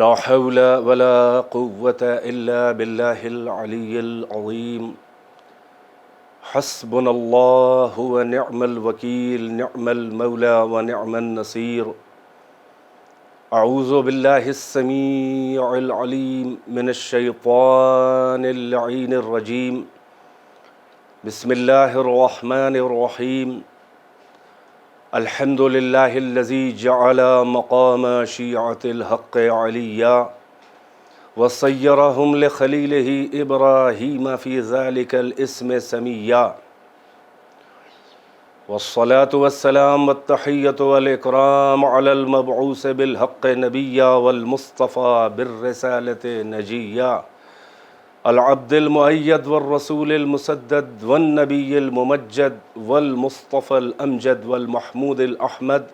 لا حول ولا قوة إلا بالله العلي العظيم حسبنا الله ونعم الوكيل نعم المولى ونعم النصير أعوذ بالله السميع العليم من الشيطان اللعين الرجيم بسم الله الرحمن الرحيم الحمد لله الذي جعل مقام شيعة الحق عليا وصيرهم لخليله إبراهيم في ذلك الاسم سميا والصلاة والسلام والتحية والإكرام على المبعوث بالحق نبيا والمصطفى بالرسالة نجيا العبد المؤيد والرسول المسدد والنبي الممجد والمصطفى الأمجد والمحمود الأحمد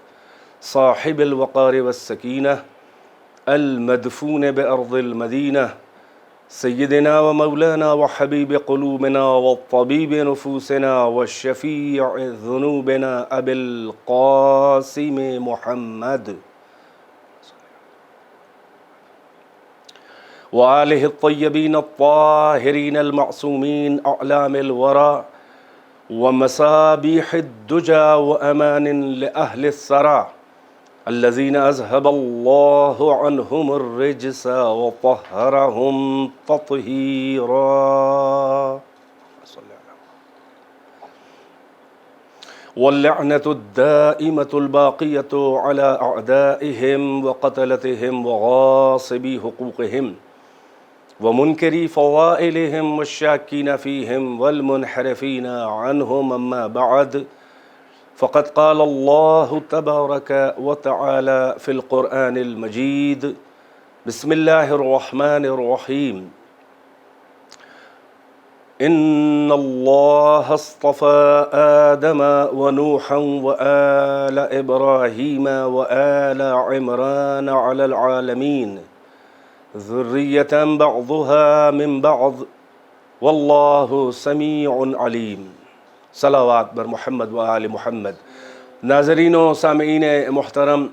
صاحب الوقار والسكينة المدفون بأرض المدينة سيدنا ومولانا وحبيب قلوبنا والطبيب نفوسنا والشفيع ذنوبنا أبي القاسم محمد وآله الطيبين الطاهرين المعصومين أعلام الورى ومصابيح الدجى وأمان لأهل الثرى الذين أذهب الله عنهم الرجس وطهرهم تطهيرا. واللعنة الدائمة الباقية على أعدائهم وقتلتهم وغاصبي حقوقهم ومنكري فضائلهم والشاكين فيهم والمنحرفين عنهم. أما بعد فقد قال الله تبارك وتعالى في القرآن المجيد بسم الله الرحمن الرحيم إن الله اصطفى آدم ونوحا وآل إبراهيم وآل عمران على العالمين ذرية بعضها من بعض واللہ سمیع علیم. صلوات بر محمد و آل محمد. ناظرین و سامعین محترم،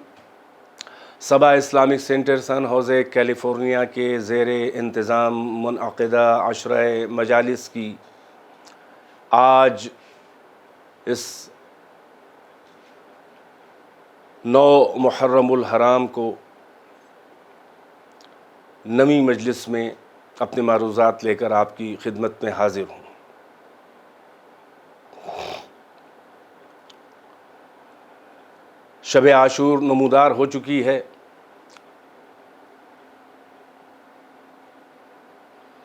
صبا اسلامک سینٹر سن ہوزے کیلیفورنیا کے زیر انتظام منعقدہ عشرہ مجالس کی آج اس 9 محرم الحرام کو نویں مجلس میں اپنے معروضات لے کر آپ کی خدمت میں حاضر ہوں. شب عاشور نمودار ہو چکی ہے.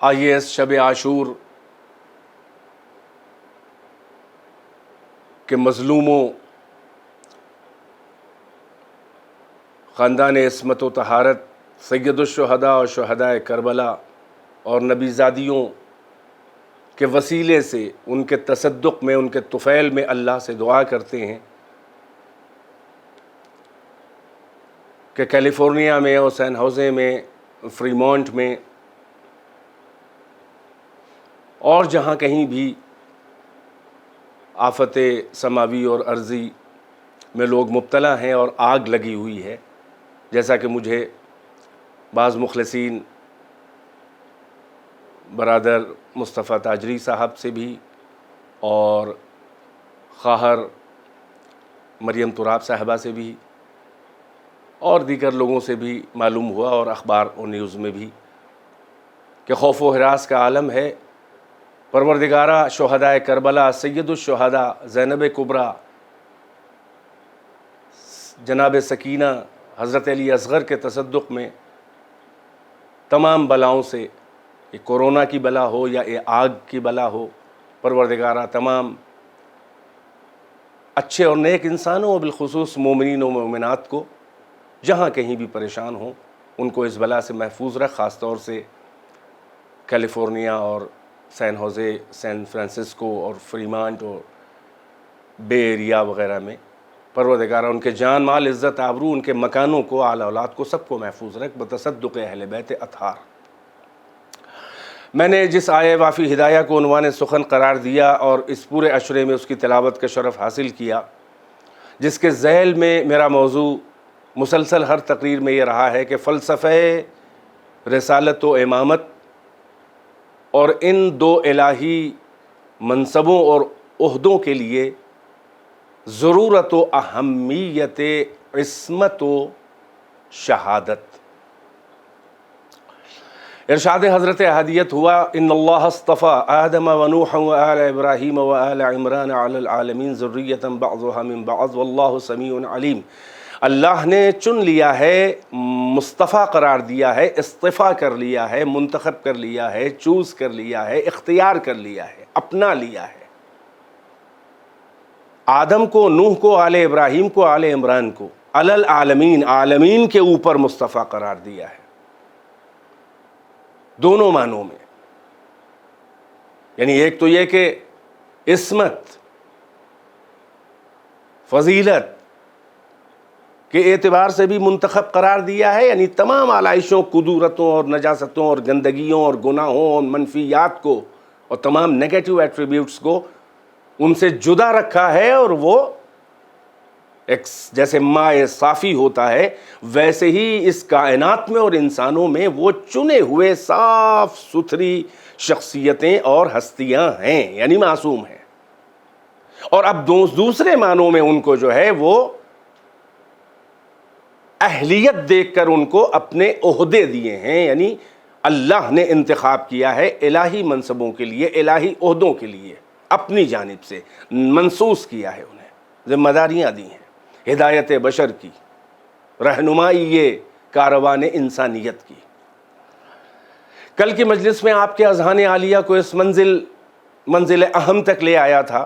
آئیے اس شب عاشور کے مظلوموں، خاندان عصمت و طہارت، سید الشہداء اور شہداء کربلا اور نبی زادیوں کے وسیلے سے ان کے تصدق میں، ان کے طفیل میں اللہ سے دعا کرتے ہیں کہ کیلیفورنیا میں اور سین ہوزے میں، فریمونٹ میں اور جہاں کہیں بھی آفت سماوی اور ارضی میں لوگ مبتلا ہیں اور آگ لگی ہوئی ہے، جیسا کہ مجھے بعض مخلصین برادر مصطفیٰ تاجری صاحب سے بھی اور خواہر مریم تراب صاحبہ سے بھی اور دیگر لوگوں سے بھی معلوم ہوا، اور اخبار اور نیوز میں بھی، کہ خوف و ہراس کا عالم ہے. پروردگارہ شہداء کربلا، سید الشہداء زینب کبریٰ، جناب سکینہ، حضرت علی اصغر کے تصدق میں تمام بلاؤں سے، یہ کورونا کی بلا ہو یا یہ آگ کی بلا ہو، پروردگارہ تمام اچھے اور نیک انسانوں اور بالخصوص مومنین و مومنات کو جہاں کہیں بھی پریشان ہوں ان کو اس بلا سے محفوظ رکھ. خاص طور سے کیلیفورنیا اور سین ہوزے، سین فرانسسکو اور فریمانٹ اور بے ایریا وغیرہ میں پروردگارہ ان کے جان مال عزت آبرو، ان کے مکانوں کو، اعلی اولاد کو، سب کو محفوظ رکھ بتصدق اہل بیت اطہار. میں نے جس آیہ وافی ہدایہ کو عنوان سخن قرار دیا اور اس پورے عشرے میں اس کی تلاوت کا شرف حاصل کیا، جس کے ذیل میں میرا موضوع مسلسل ہر تقریر میں یہ رہا ہے کہ فلسفہ رسالت و امامت اور ان دو الہی منصبوں اور عہدوں کے لیے ضرورت و اہمیت عصمت و شہادت۔ ارشاد حضرت احدیت ہوا ان اللہ اصطفى آدم ونوحا وآل ابراہیم وآل عمران علی العالمین ذریۃ بعضها من بعض واللہ سمیع علیم۔ اللہ نے چن لیا ہے، مصطفیٰ قرار دیا ہے، اصطفیٰ کر لیا ہے، منتخب کر لیا ہے، چوز کر لیا ہے، اختیار کر لیا ہے، اپنا لیا ہے آدم کو، نوح کو، آل ابراہیم کو، آل عمران کو، علی العالمین، عالمین کے اوپر مصطفیٰ قرار دیا ہے، دونوں معنوں میں۔ یعنی ایک تو یہ کہ عصمت، فضیلت کے اعتبار سے بھی منتخب قرار دیا ہے، یعنی تمام آلائشوں، قدورتوں اور نجاستوں اور گندگیوں اور گناہوں اور منفیات کو اور تمام نیگیٹو ایٹریبیوٹس کو ان سے جدا رکھا ہے، اور وہ ایک جیسے ماء صافی ہوتا ہے ویسے ہی اس کائنات میں اور انسانوں میں وہ چنے ہوئے صاف ستھری شخصیتیں اور ہستیاں ہیں، یعنی معصوم ہیں۔ اور اب دوسرے معنوں میں ان کو جو ہے وہ اہلیت دیکھ کر ان کو اپنے عہدے دیے ہیں، یعنی اللہ نے انتخاب کیا ہے الہی منصبوں کے لیے، الہی عہدوں کے لیے، اپنی جانب سے منصوص کیا ہے، انہیں ذمہ داریاں دی ہیں، ہدایت بشر کی، رہنمائی یہ کاروان انسانیت کی۔ کل کی مجلس میں آپ کے اذہان عالیہ کو اس منزل اہم تک لے آیا تھا۔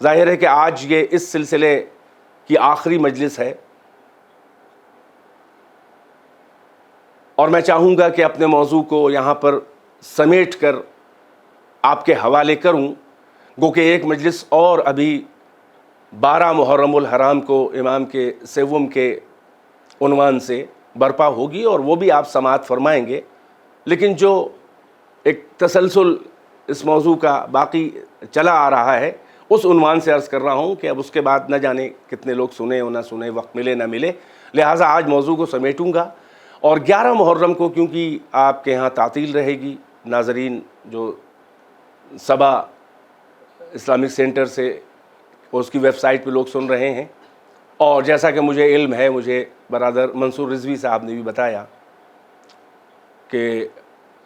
ظاہر ہے کہ آج یہ اس سلسلے کی آخری مجلس ہے، اور میں چاہوں گا کہ اپنے موضوع کو یہاں پر سمیٹ کر آپ کے حوالے کروں، گو کہ ایک مجلس اور ابھی 12 محرم الحرام کو امام کے سوم کے عنوان سے برپا ہوگی، اور وہ بھی آپ سماعت فرمائیں گے، لیکن جو ایک تسلسل اس موضوع کا باقی چلا آ رہا ہے اس عنوان سے عرض کر رہا ہوں کہ اب اس کے بعد نہ جانے کتنے لوگ سنیں اور نہ سنیں، وقت ملے نہ ملے، لہٰذا آج موضوع کو سمیٹوں گا۔ اور 11 محرم کو کیونکہ آپ کے ہاں تعطیل رہے گی، ناظرین جو صبا اسلامک سینٹر سے اس کی ویب سائٹ پہ لوگ سن رہے ہیں، اور جیسا کہ مجھے علم ہے، مجھے برادر منصور رضوی صاحب نے بھی بتایا کہ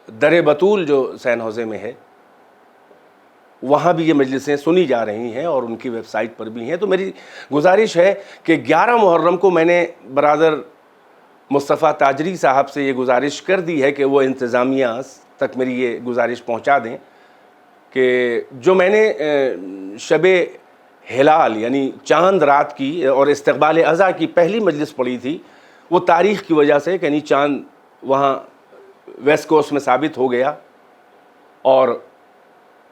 در بطول جو سین حوزے میں ہے وہاں بھی یہ مجلسیں سنی جا رہی ہیں اور ان کی ویب سائٹ پر بھی ہیں، تو میری گزارش ہے کہ 11 محرم کو میں نے برادر مصطفیٰ تاجری صاحب سے یہ گزارش کر دی ہے کہ وہ انتظامیہ تک میری یہ گزارش پہنچا دیں کہ جو میں نے شب ہلال یعنی چاند رات کی اور استقبال اضحیٰ کی پہلی مجلس پڑھی تھی، وہ تاریخ کی وجہ سے یعنی چاند وہاں ویسٹ کوسٹ میں ثابت ہو گیا، اور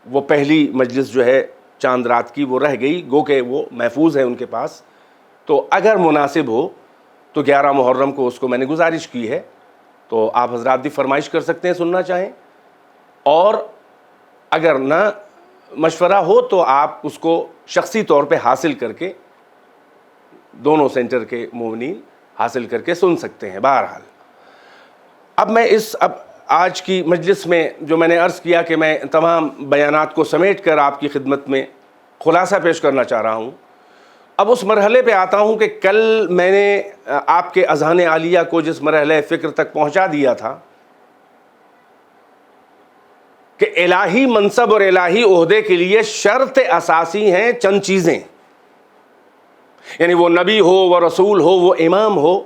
وہ پہلی مجلس جو ہے چاند رات کی وہ رہ گئی، گو کہ وہ محفوظ ہے ان کے پاس، تو اگر مناسب ہو تو 11 محرم کو اس کو میں نے گزارش کی ہے، تو آپ حضرات بھی فرمائش کر سکتے ہیں سننا چاہیں، اور اگر نہ مشورہ ہو تو آپ اس کو شخصی طور پہ حاصل کر کے دونوں سینٹر کے مومنین حاصل کر کے سن سکتے ہیں۔ بہرحال اب میں آج کی مجلس میں جو میں نے عرض کیا کہ میں تمام بیانات کو سمیٹ کر آپ کی خدمت میں خلاصہ پیش کرنا چاہ رہا ہوں، اب اس مرحلے پہ آتا ہوں کہ کل میں نے آپ کے اذہان عالیہ کو جس مرحلہ فکر تک پہنچا دیا تھا کہ الہی منصب اور الہی عہدے کے لیے شرط اساسی ہیں چند چیزیں، یعنی وہ نبی ہو، وہ رسول ہو، وہ امام ہو،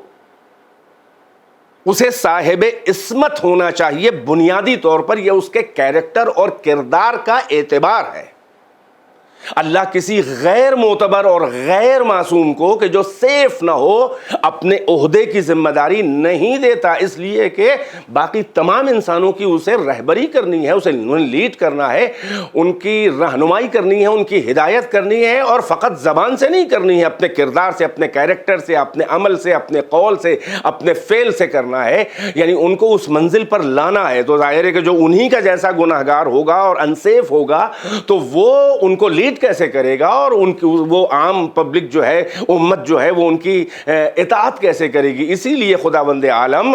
اسے صاحب عصمت ہونا چاہیے بنیادی طور پر، یہ اس کے کیریکٹر اور کردار کا اعتبار ہے۔ اللہ کسی غیر معتبر اور غیر معصوم کو کہ جو سیف نہ ہو اپنے عہدے کی ذمہ داری نہیں دیتا، اس لیے کہ باقی تمام انسانوں کی اسے رہبری کرنی ہے، اسے لیڈ کرنا ہے، ان کی رہنمائی کرنی ہے، ان کی ہدایت کرنی ہے، اور فقط زبان سے نہیں کرنی ہے، اپنے کردار سے، اپنے کیریکٹر سے، اپنے عمل سے، اپنے قول سے، اپنے فعل سے کرنا ہے، یعنی ان کو اس منزل پر لانا ہے۔ تو ظاہر ہے کہ جو انہی کا جیسا گناہگار ہوگا اور انسیف ہوگا تو وہ ان کو لیڈ توحید کیسے کرے گا اور ان کی وہ عام پبلک جو ہے، امت جو ہے، وہ ان کی اطاعت کیسے کرے گی؟ اسی لیے خداوند عالم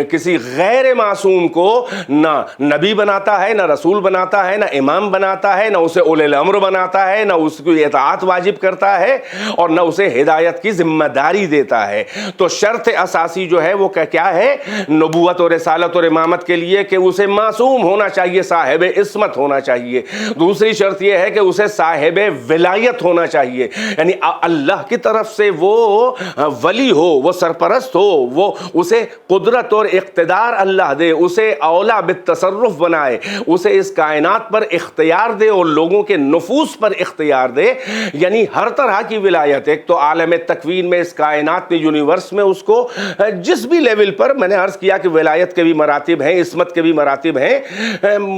کسی غیر معصوم کو نہ نبی بناتا ہے، نہ رسول بناتا ہے، نہ امام بناتا ہے، نہ اسے اولی الامر بناتا ہے، نہ اس کی اطاعت واجب کرتا ہے، اور نہ اسے ہدایت کی ذمہ داری دیتا ہے۔ تو شرط اساسی جو ہے وہ کیا ہے نبوت اور رسالت اور امامت کے لیے؟ کہ اسے معصوم ہونا چاہیے، صاحب عصمت ہونا چاہیے۔ دوسری شرط یہ ہے کہ اسے صاحب ولایت ہونا چاہیے، یعنی اللہ کی طرف سے وہ ولی ہو، وہ سرپرست ہو، وہ اسے قدرت اور اقتدار اللہ دے، اسے اولا بالتصرف بنائے، اسے اس کائنات پر اختیار دے اور لوگوں کے نفوس پر اختیار دے، یعنی ہر طرح کی ولایت۔ ایک تو عالم تکوین میں، اس کائنات میں، یونیورس میں، اس کو جس بھی لیول پر، میں نے عرض کیا کہ ولایت کے بھی مراتب ہیں، عصمت کے بھی مراتب ہیں،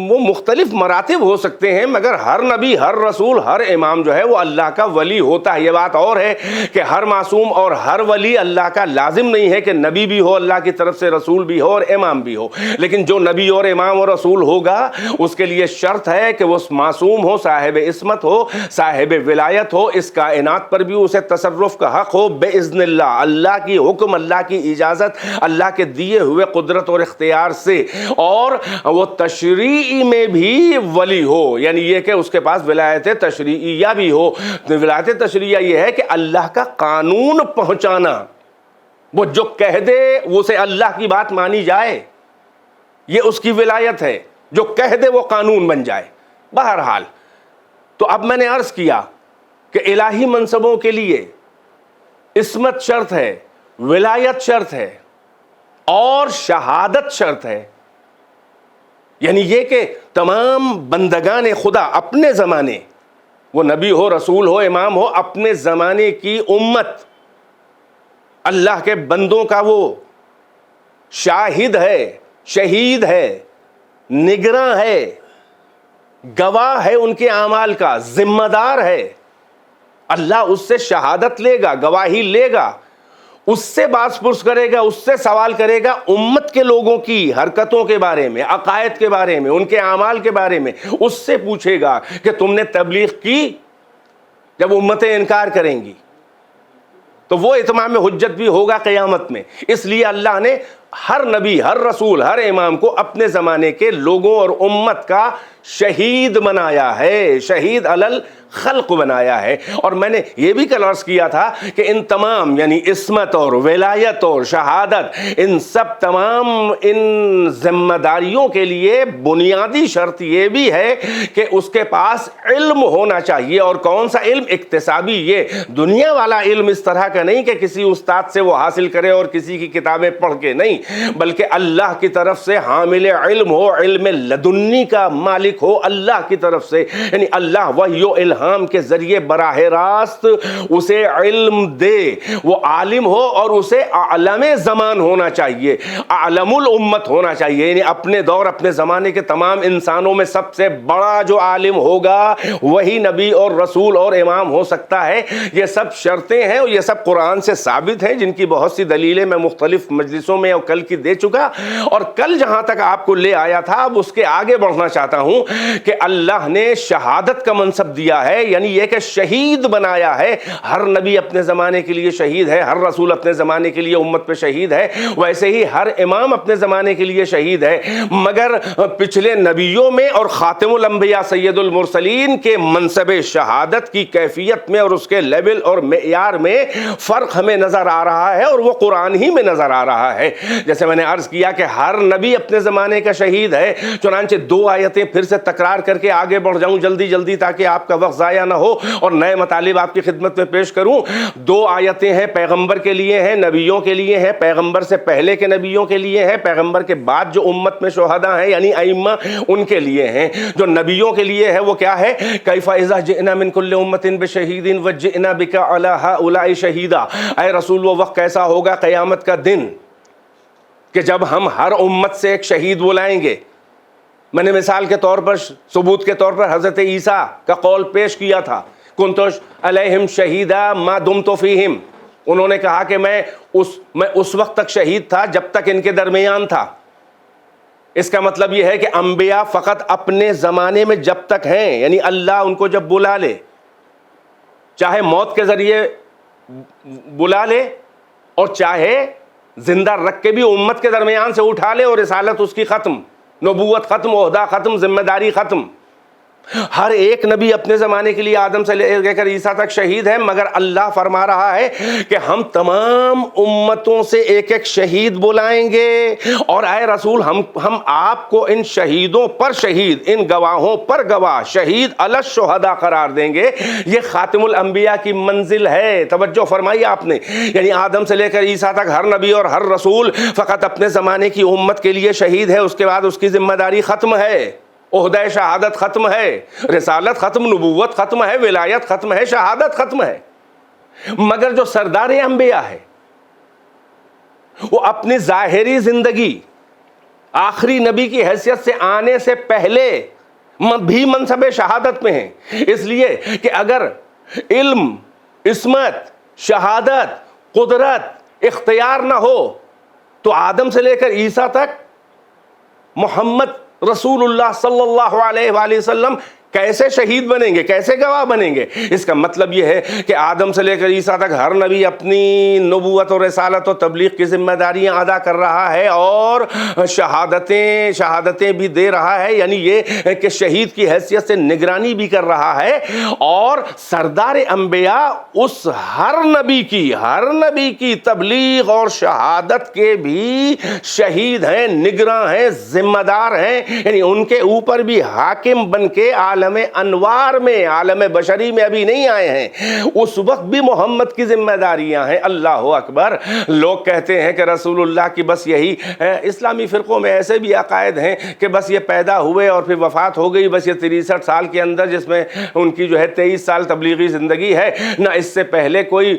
وہ مختلف مراتب ہو سکتے ہیں، مگر ہر نبی، ہر رسول، ہر امام جو ہے وہ اللہ کا ولی ہوتا ہے۔ یہ بات اور ہے کہ ہر معصوم اور ہر ولی اللہ کا لازم نہیں ہے کہ نبی بھی ہو اللہ کی طرف سے، رسول بھی ہو اور امام بھی ہو، لیکن جو نبی اور امام اور رسول ہوگا اس کے لیے شرط ہے کہ وہ معصوم ہو، صاحب عصمت ہو، صاحب ولایت ہو، اس کائنات پر بھی اسے تصرف کا حق ہو باذن اللہ، اللہ کی حکم، اللہ کی اجازت، اللہ کے دیے ہوئے قدرت اور اختیار سے، اور وہ تشریعی میں بھی ولی ہو، یعنی یہ کہ اس کے پاس ولایت تشریعیہ بھی ہو۔ ولایت تشریعیہ یہ ہے کہ اللہ کا قانون پہنچانا، وہ جو کہہ دے اسے اللہ کی بات مانی جائے، یہ اس کی ولایت ہے، جو کہہ دے وہ قانون بن جائے۔ بہرحال تو اب میں نے عرض کیا کہ الہی منصبوں کے لیے عصمت شرط ہے، ولایت شرط ہے، اور شہادت شرط ہے، یعنی یہ کہ تمام بندگان خدا اپنے زمانے، وہ نبی ہو، رسول ہو، امام ہو، اپنے زمانے کی امت اللہ کے بندوں کا وہ شاہد ہے، شہید ہے، نگراں ہے، گواہ ہے ان کے اعمال کا، ذمہ دار ہے۔ اللہ اس سے شہادت لے گا، گواہی لے گا، اس سے باز پرس کرے گا، اس سے سوال کرے گا امت کے لوگوں کی حرکتوں کے بارے میں، عقائد کے بارے میں، ان کے اعمال کے بارے میں، اس سے پوچھے گا کہ تم نے تبلیغ کی؟ جب امتیں انکار کریں گی تو وہ اتمام حجت بھی ہوگا قیامت میں۔ اس لیے اللہ نے ہر نبی، ہر رسول، ہر امام کو اپنے زمانے کے لوگوں اور امت کا شہید بنایا ہے، شہید علی الخلق بنایا ہے۔ اور میں نے یہ بھی کل عرض کیا تھا کہ ان تمام، یعنی عصمت اور ولایت اور شہادت، ان سب تمام ان ذمہ داریوں کے لیے بنیادی شرط یہ بھی ہے کہ اس کے پاس علم ہونا چاہیے۔ اور کون سا علم؟ اکتسابی، یہ دنیا والا علم، اس طرح کا نہیں کہ کسی استاد سے وہ حاصل کرے اور کسی کی کتابیں پڑھ کے، نہیں، بلکہ اللہ کی طرف سے حامل علم ہو، علم لدنی کا مالک ہو اللہ کی طرف سے، یعنی اللہ وحی و الہام کے ذریعے براہ راست اسے علم دے، وہ عالم ہو، اور اسے اعلم زمان ہونا چاہیے، اعلم الامت ہونا چاہیے، یعنی اپنے دور، اپنے زمانے کے تمام انسانوں میں سب سے بڑا جو عالم ہوگا وہی نبی اور رسول اور امام ہو سکتا ہے۔ یہ سب شرطیں ہیں اور یہ سب قرآن سے ثابت ہیں، جن کی بہت سی دلیلیں میں مختلف مجلسوں میں اور کل کی دے چکا، اور کل جہاں تک آپ کو لے آیا تھا اب اس کے آگے بڑھنا چاہتا ہوں کہ اللہ نے شہادت کا منصب دیا ہے، یعنی یہ کہ شہید بنایا ہے۔ ہر نبی اپنے زمانے کے لیے شہید ہے، ہر رسول اپنے زمانے کے لیے امت پہ شہید ہے، ویسے ہی ہر امام اپنے زمانے کے لیے شہید ہے، مگر پچھلے نبیوں میں اور خاتم الانبیاء سید المرسلین کے منصب شہادت کی کیفیت میں اور اس کے لیول اور معیار میں فرق ہمیں نظر آ رہا ہے، اور وہ قرآن ہی میں نظر آ رہا ہے۔ جیسے میں نے عرض کیا کہ ہر نبی اپنے زمانے کا شہید ہے، چنانچہ 2 آیتیں پھر سے تکرار کر کے آگے بڑھ جاؤں جلدی جلدی تاکہ آپ کا وقت ضائع نہ ہو اور نئے مطالب آپ کی خدمت میں پیش کروں۔ 2 آیتیں ہیں، پیغمبر کے لیے ہیں، نبیوں کے لیے ہیں، پیغمبر سے پہلے کے نبیوں کے لیے ہیں، پیغمبر کے بعد جو امت میں شہداء ہیں یعنی ائمہ ان کے لیے ہیں۔ جو نبیوں کے لیے ہے وہ کیا ہے؟ کیف اذا جئنا من کل امت بشہید وجئنا بک علی ہؤلاء شہیدا، اے رسول وہ وقت کیسا ہوگا قیامت کا دن کہ جب ہم ہر امت سے ایک شہید بلائیں گے۔ میں نے مثال کے طور پر، ثبوت کے طور پر حضرت عیسیٰ کا قول پیش کیا تھا، کنت علیہم شہیدا ما دمت فیہم، انہوں نے کہا کہ میں اس وقت تک شہید تھا جب تک ان کے درمیان تھا۔ اس کا مطلب یہ ہے کہ انبیاء فقط اپنے زمانے میں جب تک ہیں، یعنی اللہ ان کو جب بلا لے، چاہے موت کے ذریعے بلا لے اور چاہے زندہ رکھ کے بھی امت کے درمیان سے اٹھا لے اور رسالت اس کی ختم، نبوت ختم، عہدہ ختم، ذمہ داری ختم. ہر ایک نبی اپنے زمانے کے لیے آدم سے لے کر عیسیٰ تک شہید ہے، مگر اللہ فرما رہا ہے کہ ہم تمام امتوں سے ایک ایک شہید بلائیں گے، اور اے رسول ہم آپ کو ان شہیدوں پر شہید، ان گواہوں پر گواہ، شہید علی الشہداء قرار دیں گے. یہ خاتم الانبیاء کی منزل ہے. توجہ فرمائی آپ نے، یعنی آدم سے لے کر عیسیٰ تک ہر نبی اور ہر رسول فقط اپنے زمانے کی امت کے لیے شہید ہے، اس کے بعد اس کی ذمہ داری ختم ہے، عہدہ شہادت ختم ہے، رسالت ختم، نبوت ختم ہے، ولایت ختم ہے، شہادت ختم ہے. مگر جو سردار انبیاء ہے وہ اپنی ظاہری زندگی آخری نبی کی حیثیت سے آنے سے پہلے بھی منصب شہادت میں ہیں. اس لیے کہ اگر علم، عصمت، شہادت، قدرت، اختیار نہ ہو تو آدم سے لے کر عیسیٰ تک محمد رسول اللہ صلی اللہ علیہ وآلہ وسلم کیسے شہید بنیں گے، کیسے گواہ بنیں گے؟ اس کا مطلب یہ ہے کہ آدم سے لے کر عیسیٰ تک ہر نبی اپنی نبوت اور رسالت و تبلیغ کی ذمہ داریاں ادا کر رہا ہے اور شہادتیں بھی دے رہا ہے، یعنی یہ کہ شہید کی حیثیت سے نگرانی بھی کر رہا ہے. اور سردار انبیاء اس ہر نبی کی تبلیغ اور شہادت کے بھی شہید ہیں، نگراں ہیں، ذمہ دار ہیں، یعنی ان کے اوپر بھی حاکم بن کے عالم انوار میں، عالم بشری میں ابھی نہیں آئے ہیں. اس وقت بھی محمد کی ذمہ داریاں ہیں. اللہ اکبر. لوگ کہتے ہیں کہ رسول اللہ کی بس یہی، اسلامی فرقوں میں ایسے بھی عقائد ہیں کہ بس یہ پیدا ہوئے اور پھر وفات ہو گئی، بس یہ 63 سال کے اندر، جس میں ان کی جو ہے 23 سال تبلیغی زندگی ہے، نہ اس سے پہلے کوئی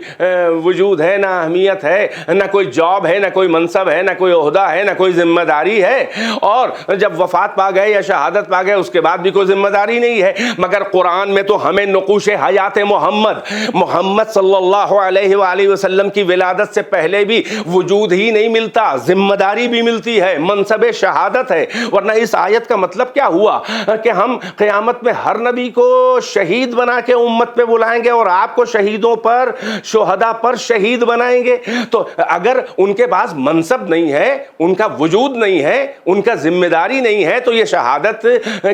وجود ہے، نہ اہمیت ہے، نہ کوئی جاب ہے، نہ کوئی منصب ہے، نہ کوئی عہدہ ہے، نہ کوئی ذمہ داری ہے، اور جب وفات پا گئے یا شہادت پا گئے اس کے بعد بھی کوئی ذمہ داری نہیں ہے. مگر قرآن میں تو ہمیں نقوش حیات محمد صلی اللہ علیہ وآلہ وسلم کی ولادت سے پہلے بھی وجود ہی نہیں ملتا، ذمہ داری بھی ملتی ہے، منصب شہادت ہے. ورنہ اس آیت کا مطلب کیا ہوا کہ ہم قیامت میں ہر نبی کو شہید بنا کے امت پہ بلائیں گے اور آپ کو شہیدوں پر، شہداء پر شہید بنائیں گے. تو اگر ان کے پاس منصب نہیں ہے، ان کا وجود نہیں ہے، ان کا ذمہ داری نہیں ہے، تو یہ شہادت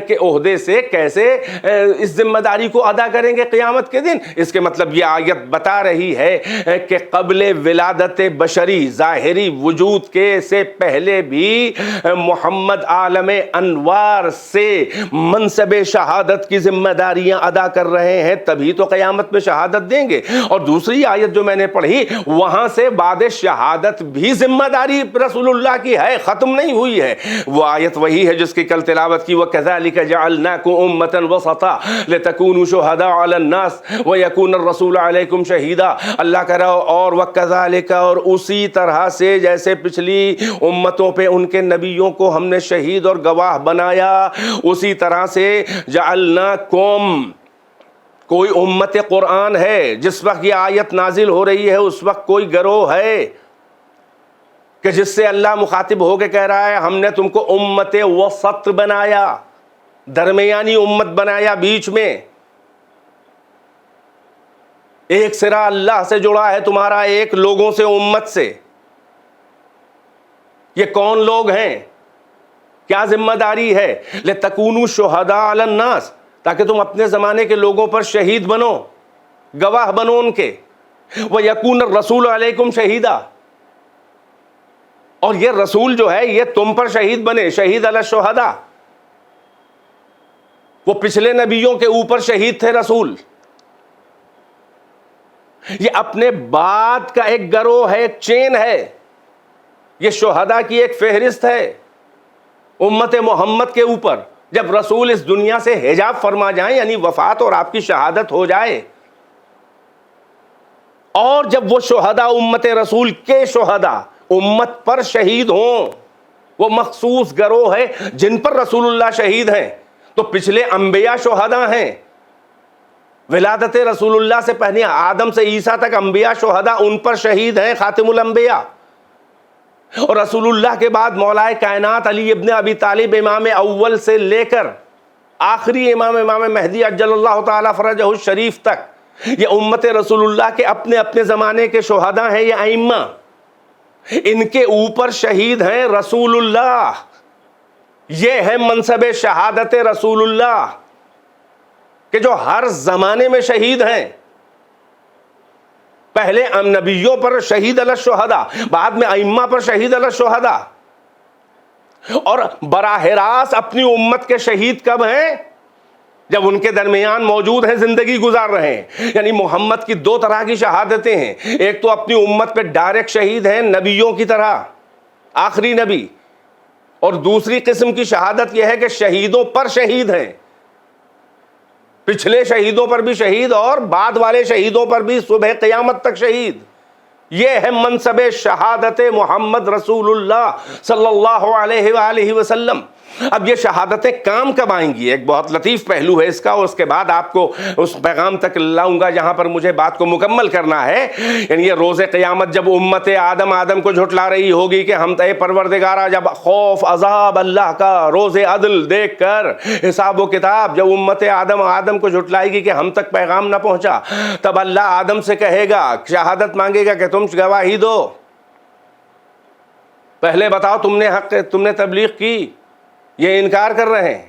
کے عہدے سے کیسے اس ذمہ داری کو ادا کریں گے قیامت کے دن؟ اس کے مطلب یہ آیت بتا رہی ہے کہ قبل ولادت بشری، ظاہری وجود کے سے پہلے بھی محمد عالم انوار سے منصب شہادت کی ذمہ داریاں ادا کر رہے ہیں، تبھی تو قیامت میں شہادت دیں گے. اور دوسری آیت جو میں نے پڑھی وہاں سے بعد شہادت بھی ذمہ داری رسول اللہ کی ہے، ختم نہیں ہوئی ہے. وہ آیت وہی ہے جس کی کل تلاوت کی، وَكَذَلِكَ جَعَلْنَاكُمْ أُمَّةً وَسَطًا لِتَكُونُوا شُهَدَاءَ عَلَى النَّاسِ وَيَكُونَ الرَّسُولُ عَلَيْكُمْ شَهِيدًا. اللہ کہہ رہا اور وَكَذَلِكَ، اور اسی طرح سے جیسے پچھلی امتوں پہ ان کے نبیوں کو ہم نے شہید اور گواہ بنایا، اسی طرح سے جعلناکم. کوئی امت قرآن ہے جس وقت یہ آیت نازل ہو رہی ہے، اس وقت کوئی گروہ ہے کہ جس سے اللہ مخاطب ہو کے کہہ رہا ہے ہم نے تم کو امت وسط بنایا، درمیانی امت بنایا، بیچ میں ایک سرا اللہ سے جڑا ہے تمہارا، ایک لوگوں سے، امت سے. یہ کون لوگ ہیں؟ کیا ذمہ داری ہے؟ لِتَكُونُوا شُهَدَاءَ عَلَى النَّاسِ، تاکہ تم اپنے زمانے کے لوگوں پر شہید بنو، گواہ بنو ان کے. وَيَكُونَ الرَّسُولُ عَلَيْكُمْ شَهِيدًا، اور یہ رسول جو ہے یہ تم پر شہید بنے، شہید علی الشہداء. وہ پچھلے نبیوں کے اوپر شہید تھے رسول. یہ اپنے بعد کا ایک گروہ ہے، ایک چین ہے. یہ شہداء کی ایک فہرست ہے امت محمد کے اوپر. جب رسول اس دنیا سے حجاب فرما جائیں، یعنی وفات اور آپ کی شہادت ہو جائے، اور جب وہ شہداء امت رسول کے شہداء امت پر شہید ہوں، وہ مخصوص گروہ ہے جن پر رسول اللہ شہید ہیں. تو پچھلے انبیاء شہداء ہیں، ولادت رسول اللہ سے پہلے آدم سے عیسیٰ تک انبیاء شہداء ان پر شہید ہیں، خاتم الانبیاء. اور رسول اللہ کے بعد مولائے کائنات علی ابن ابی طالب امام اول سے لے کر آخری امام مہدی عجل اللہ تعالی فرجہ الشریف تک یہ امت رسول اللہ کے اپنے اپنے زمانے کے شہداء ہیں، یہ ائمہ، ان کے اوپر شہید ہیں رسول اللہ. یہ ہے منصب شہادت رسول اللہ کہ جو ہر زمانے میں شہید ہیں. پہلے نبیوں پر شہید علی الشہداء، بعد میں ائمہ پر شہید علی الشہداء. اور براہ راست اپنی امت کے شہید کب ہیں؟ جب ان کے درمیان موجود ہیں، زندگی گزار رہے ہیں. یعنی محمد کی دو طرح کی شہادتیں ہیں. ایک تو اپنی امت پہ ڈائریکٹ شہید ہیں نبیوں کی طرح، آخری نبی. اور دوسری قسم کی شہادت یہ ہے کہ شہیدوں پر شہید ہیں، پچھلے شہیدوں پر بھی شہید اور بعد والے شہیدوں پر بھی صبح قیامت تک شہید. یہ ہے منصب شہادت محمد رسول اللہ صلی اللہ علیہ وآلہ وسلم. اب یہ شہادتیں کام کب آئیں گی؟ ایک بہت لطیف پہلو ہے اس کا، اور اس کے بعد آپ کو اس پیغام تک لاؤں گا جہاں پر مجھے بات کو مکمل کرنا ہے. یعنی یہ روز قیامت جب امت آدم کو جھٹلا رہی ہوگی کہ ہم تے پروردگارہ، جب خوف عذاب اللہ کا روز عدل دیکھ کر حساب و کتاب جب امت آدم کو جھٹلائے گی کہ ہم تک پیغام نہ پہنچا، تب اللہ آدم سے کہے گا، شہادت مانگے گا کہ تم گواہی دو، پہلے بتاؤ تم نے تبلیغ کی. یہ انکار کر رہے ہیں.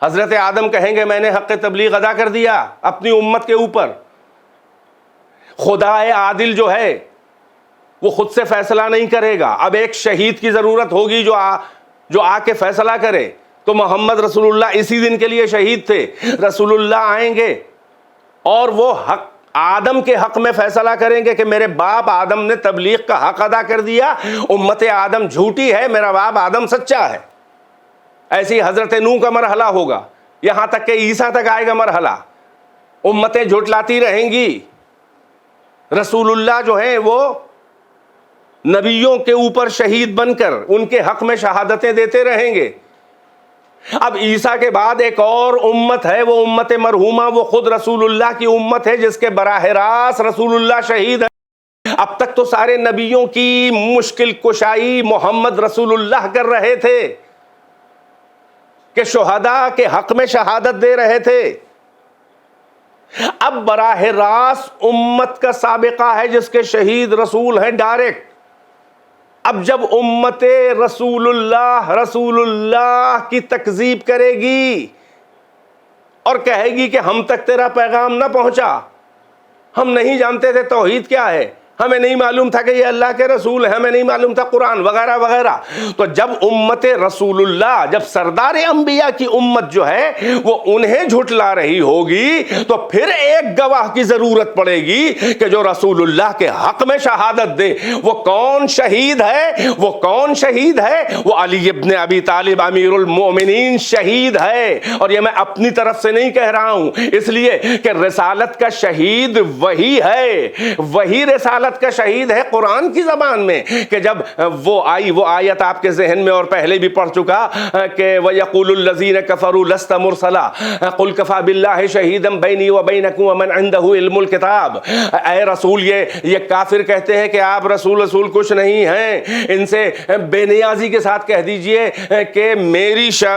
حضرت آدم کہیں گے میں نے حق تبلیغ ادا کر دیا اپنی امت کے اوپر. خدا عادل جو ہے وہ خود سے فیصلہ نہیں کرے گا، اب ایک شہید کی ضرورت ہوگی جو آ کے فیصلہ کرے. تو محمد رسول اللہ اسی دن کے لیے شہید تھے. رسول اللہ آئیں گے اور وہ حق آدم کے حق میں فیصلہ کریں گے کہ میرے باپ آدم نے تبلیغ کا حق ادا کر دیا، امت آدم جھوٹی ہے، میرا باپ آدم سچا ہے. ایسی حضرت نوح کا مرحلہ ہوگا، یہاں تک کہ عیسیٰ تک آئے گا مرحلہ. امتیں جھٹلاتی رہیں گی. رسول اللہ جو ہیں وہ نبیوں کے اوپر شہید بن کر ان کے حق میں شہادتیں دیتے رہیں گے. اب عیسیٰ کے بعد ایک اور امت ہے، وہ امت مرحومہ، وہ خود رسول اللہ کی امت ہے جس کے براہ راست رسول اللہ شہید ہے. اب تک تو سارے نبیوں کی مشکل کشائی محمد رسول اللہ کر رہے تھے کہ شہداء کے حق میں شہادت دے رہے تھے. اب براہ راست امت کا سابقہ ہے جس کے شہید رسول ہیں ڈائریکٹ. اب جب امت رسول اللہ کی تکذیب کرے گی اور کہے گی کہ ہم تک تیرا پیغام نہ پہنچا، ہم نہیں جانتے تھے توحید کیا ہے، ہمیں نہیں معلوم تھا کہ یہ اللہ کے رسول ہے، ہمیں نہیں معلوم تھا قرآن وغیرہ وغیرہ. تو جب امت رسول اللہ، جب سردار انبیاء کی امت جو ہے وہ انہیں جھٹلا رہی ہوگی، تو پھر ایک گواہ کی ضرورت پڑے گی کہ جو رسول اللہ کے حق میں شہادت دے. وہ کون شہید ہے؟ وہ کون شہید ہے؟ وہ علی ابن ابی طالب امیر المومنین شہید ہے. اور یہ میں اپنی طرف سے نہیں کہہ رہا ہوں، اس لیے کہ رسالت کا شہید وہی ہے، وہی رسالت کا شہید ہے قرآن کی زبان میں. کہ جب وہ آیت آپ کے ذہن میں اور پہلے بھی پڑھ چکا کہ وَيَقُولُ الَّذِينَ كَفَرُوا لَسْتَ مُرْسَلًا قُلْ كَفَى بِاللَّهِ شَهِيدًا بَيْنِي وَبَيْنَكُمْ وَمَنْ عِنْدَهُ عِلْمُ الْكِتَابِ. اے رسول، یہ کافر کہتے ہیں کہ آپ رسول کچھ نہیں ہیں، ان سے بے نیازی کے ساتھ کہہ دیجئے کہ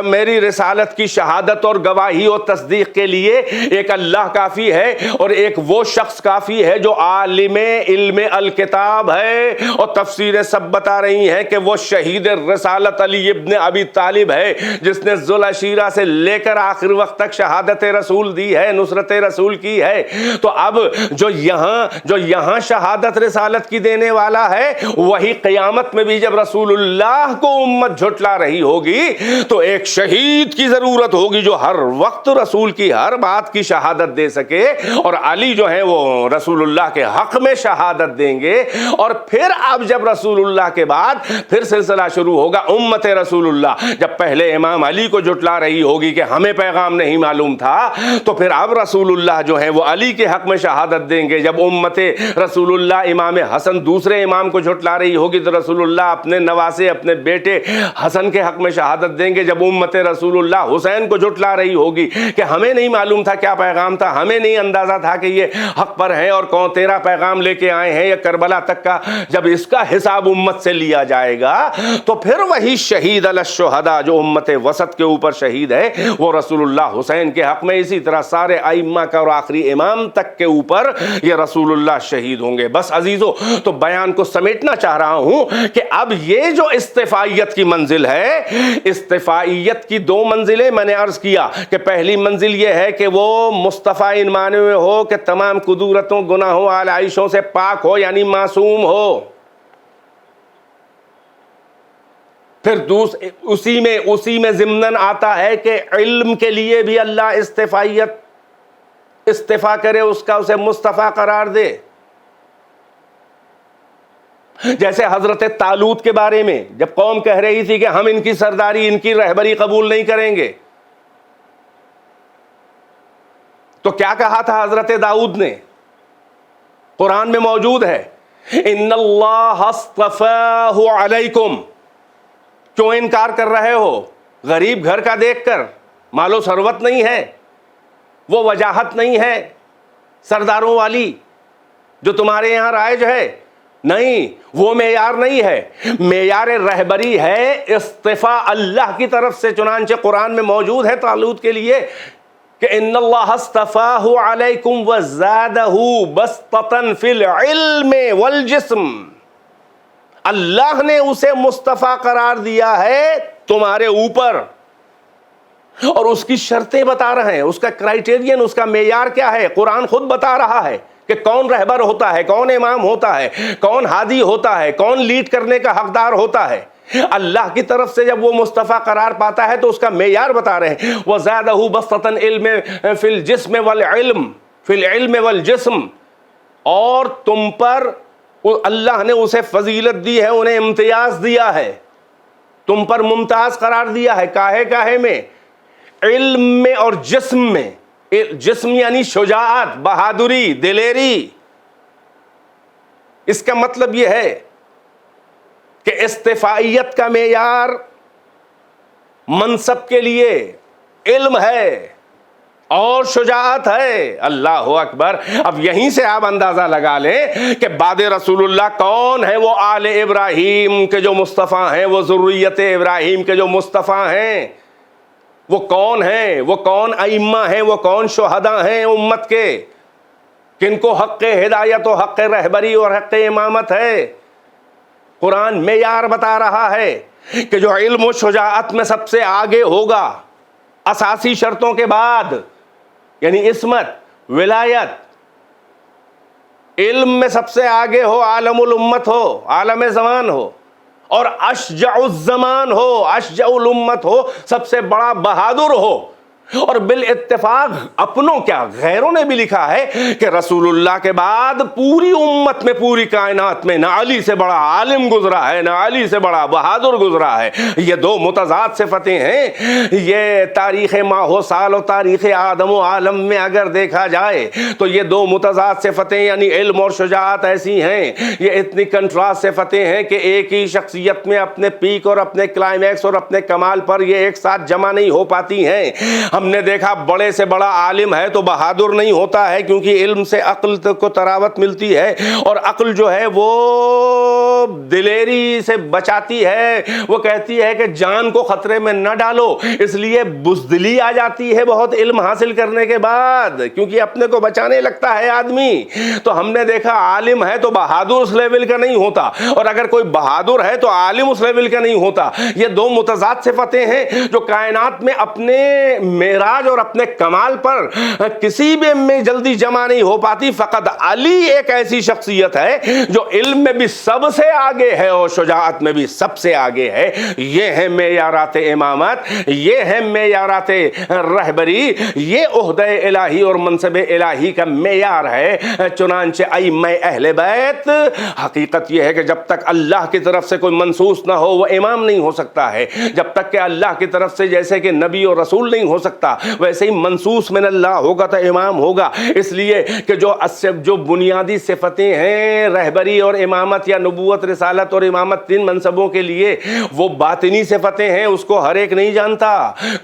میری رسالت کی شہادت اور گواہی اور تصدیق کے لیے ایک اللہ کافی ہے، اور ایک وہ شخص کافی ہے جو عالم علم الکتاب ہے. اور تفسیریں سب بتا رہی ہیں کہ وہ شہید رسالت علی ابن ابی طالب ہے جس نے ذوالعشیرہ سے لے کر آخر وقت تک شہادت رسول دی ہے، نصرت رسول کی ہے. تو اب جو یہاں شہادت رسالت کی دینے والا ہے، وہی قیامت میں بھی جب رسول اللہ کو امت جھٹلا رہی ہوگی تو ایک شہید کی ضرورت ہوگی جو ہر وقت رسول کی ہر بات کی شہادت دے سکے. اور علی جو ہیں وہ رسول اللہ کے حق میں شہادت دیں گے. اور پھر اب جب رسول اللہ کے بعد پھر سلسلہ شروع ہوگا امت رسول اللہ. جب پہلے امام علی کو جھٹلا رہی ہوگی کہ ہمیں پیغام نہیں معلوم تھا، تو پھر اب رسول اللہ جو ہیں وہ علی کے حق میں شہادت دیں گے. جب امت رسول اللہ امام حسن دوسرے امام کو جھٹلا رہی ہوگی تو رسول اللہ اپنے نواسے اپنے بیٹے حسن کے حق میں شہادت دیں گے. جب امت رسول اللہ حسین کو جھٹلا رہی ہوگی کہ ہمیں نہیں معلوم تھا کیا پیغام تھا، ہمیں نہیں اندازہ تھا کہ یہ حق پر ہیں اور کون تیرا پیغام لے کے آئے ہیں، ہیں یا کربلا تک کا جب اس کا حساب امت سے لیا جائے گا تو پھر وہی شہید علی الشہداء جو امت وسط کے اوپر شہید ہے وہ رسول اللہ حسین کے حق میں، اسی طرح سارے ائمہ کا اور آخری امام تک کے اوپر یہ رسول اللہ شہید ہوں گے۔ بس عزیزو، تو بیان کو سمیٹنا چاہ رہا ہوں کہ اب یہ جو استفائیت کی منزل ہے، استفائیت کی دو منزلیں میں نے عرض کیا کہ پہلی منزل یہ ہے کہ وہ مصطفیٰ ان معنی میں ہو کہ تمام قدورتوں، گناہوں، آلائشوں سے پاک ہو، یعنی معصوم ہو۔ پھر اسی میں ضمناً آتا ہے کہ علم کے لیے بھی اللہ استفا کرے، اس کا اسے مصطفیٰ قرار دے۔ جیسے حضرت طالوت کے بارے میں جب قوم کہہ رہی تھی کہ ہم ان کی سرداری، ان کی رہبری قبول نہیں کریں گے، تو کیا کہا تھا حضرت داؤد نے؟ قرآن میں موجود ہے، ان اللہ اصطفاہ علیکم۔ کیوں انکار کر رہے ہو؟ غریب گھر کا دیکھ کر مال و ثروت نہیں ہے، وہ وجاہت نہیں ہے سرداروں والی جو تمہارے یہاں رائج ہے، نہیں، وہ معیار نہیں ہے، معیار رہبری ہے اصطفاء اللہ کی طرف سے۔ چنانچہ قرآن میں موجود ہے طالوت کے لیے کہ ان اللہ اصطفاہ علیکم وزادہ بسطۃ فی العلم والجسم، اللہ نے اسے مصطفیٰ قرار دیا ہے تمہارے اوپر، اور اس کی شرطیں بتا رہے ہیں، اس کا کرائیٹیرین، اس کا معیار کیا ہے، قرآن خود بتا رہا ہے کہ کون رہبر ہوتا ہے، کون امام ہوتا ہے، کون ہادی ہوتا ہے، کون لیڈ کرنے کا حقدار ہوتا ہے۔ اللہ کی طرف سے جب وہ مصطفیٰ قرار پاتا ہے تو اس کا معیار بتا رہے ہیں، وَزَادَهُ بَسْطَةً عِلْمٍ فِي الْجِسْمِ وَالْعِلْمِ فِي الْعِلْمِ وَالْجِسْمِ، اور تم پر اللہ نے اسے فضیلت دی ہے، انہیں امتیاز دیا ہے، تم پر ممتاز قرار دیا ہے، کاہے میں؟ علم میں اور جسم میں۔ جسم یعنی شجاعت، بہادری، دلیری۔ اس کا مطلب یہ ہے کہ استفائیت کا معیار منصب کے لیے علم ہے اور شجاعت ہے۔ اللہ اکبر۔ اب یہیں سے آپ اندازہ لگا لیں کہ بعد رسول اللہ کون ہے وہ آل ابراہیم کے جو مصطفیٰ ہیں، وہ ذریت ابراہیم کے جو مصطفیٰ ہیں، وہ کون ہیں، وہ کون ائمہ ہیں، وہ کون شہداء ہیں امت کے، کن کو حق ہدایت و حق رہبری اور حق امامت ہے۔ قرآن معیار بتا رہا ہے کہ جو علم و شجاعت میں سب سے آگے ہوگا اساسی شرطوں کے بعد، یعنی عصمت، ولایت، علم میں سب سے آگے ہو، عالم الامت ہو، عالم زمان ہو، اور اشجع الزمان ہو، اشجع الامت ہو، سب سے بڑا بہادر ہو۔ اور بالاتفاق اپنوں کیا غیروں نے بھی لکھا ہے کہ رسول اللہ کے بعد پوری امت میں، پوری کائنات میں نہ علی سے بڑا عالم گزرا ہے، نہ علی سے بڑا بہادر گزرا ہے۔ یہ دو متضاد صفتیں ہیں۔ یہ تاریخ ماہ و سال و تاریخ آدم و عالم میں اگر دیکھا جائے تو یہ دو متضاد صفتیں یعنی علم اور شجاعت ایسی ہیں، یہ اتنی کنٹراسٹ صفتیں ہیں کہ ایک ہی شخصیت میں اپنے پیک اور اپنے کلائمیکس اور اپنے کمال پر یہ ایک ساتھ جمع نہیں ہو پاتی ہیں۔ ہم نے دیکھا بڑے سے بڑا عالم ہے تو بہادر نہیں ہوتا ہے، کیونکہ علم سے عقل کو تراوت ملتی ہے، اور عقل جو ہے وہ دلیری سے بچاتی ہے، وہ کہتی ہے کہ جان کو خطرے میں نہ ڈالو، اس لیے بزدلی آ جاتی ہے بہت علم حاصل کرنے کے بعد، کیونکہ اپنے کو بچانے لگتا ہے آدمی۔ تو ہم نے دیکھا عالم ہے تو بہادر اس لیول کا نہیں ہوتا، اور اگر کوئی بہادر ہے تو عالم اس لیول کا نہیں ہوتا۔ یہ دو متضاد صفتیں ہیں جو کائنات میں اپنے معراج اور اپنے کمال پر کسی بھی میں جلدی جمع نہیں ہو پاتی۔ فقط علی ایک ایسی شخصیت ہے جو علم میں بھی سب سے آگے ہے اور شجاعت میں بھی سب سے آگے ہے۔ یہ ہے معیارات امامت، یہ ہے معیارات رہبری، یہ عہدہ الہی اور منصب الہی کا معیار ہے۔ چنانچہ ائمہ اہل بیت، حقیقت یہ ہے کہ جب تک اللہ کی طرف سے کوئی منصوص نہ ہو وہ امام نہیں ہو سکتا ہے، جب تک کہ اللہ کی طرف سے جیسے کہ نبی اور رسول نہیں ہو سکتا ویسے ہی منصوص من اللہ ہوگا تو امام ہوگا۔ اس لیے کہ جو بنیادی صفتیں ہیں رہبری اور امامت یا نبوت نبوت، رسالت اور امامت، 3 منصبوں کے لیے وہ باطنی صفتیں ہیں، اس کو ہر ایک نہیں جانتا۔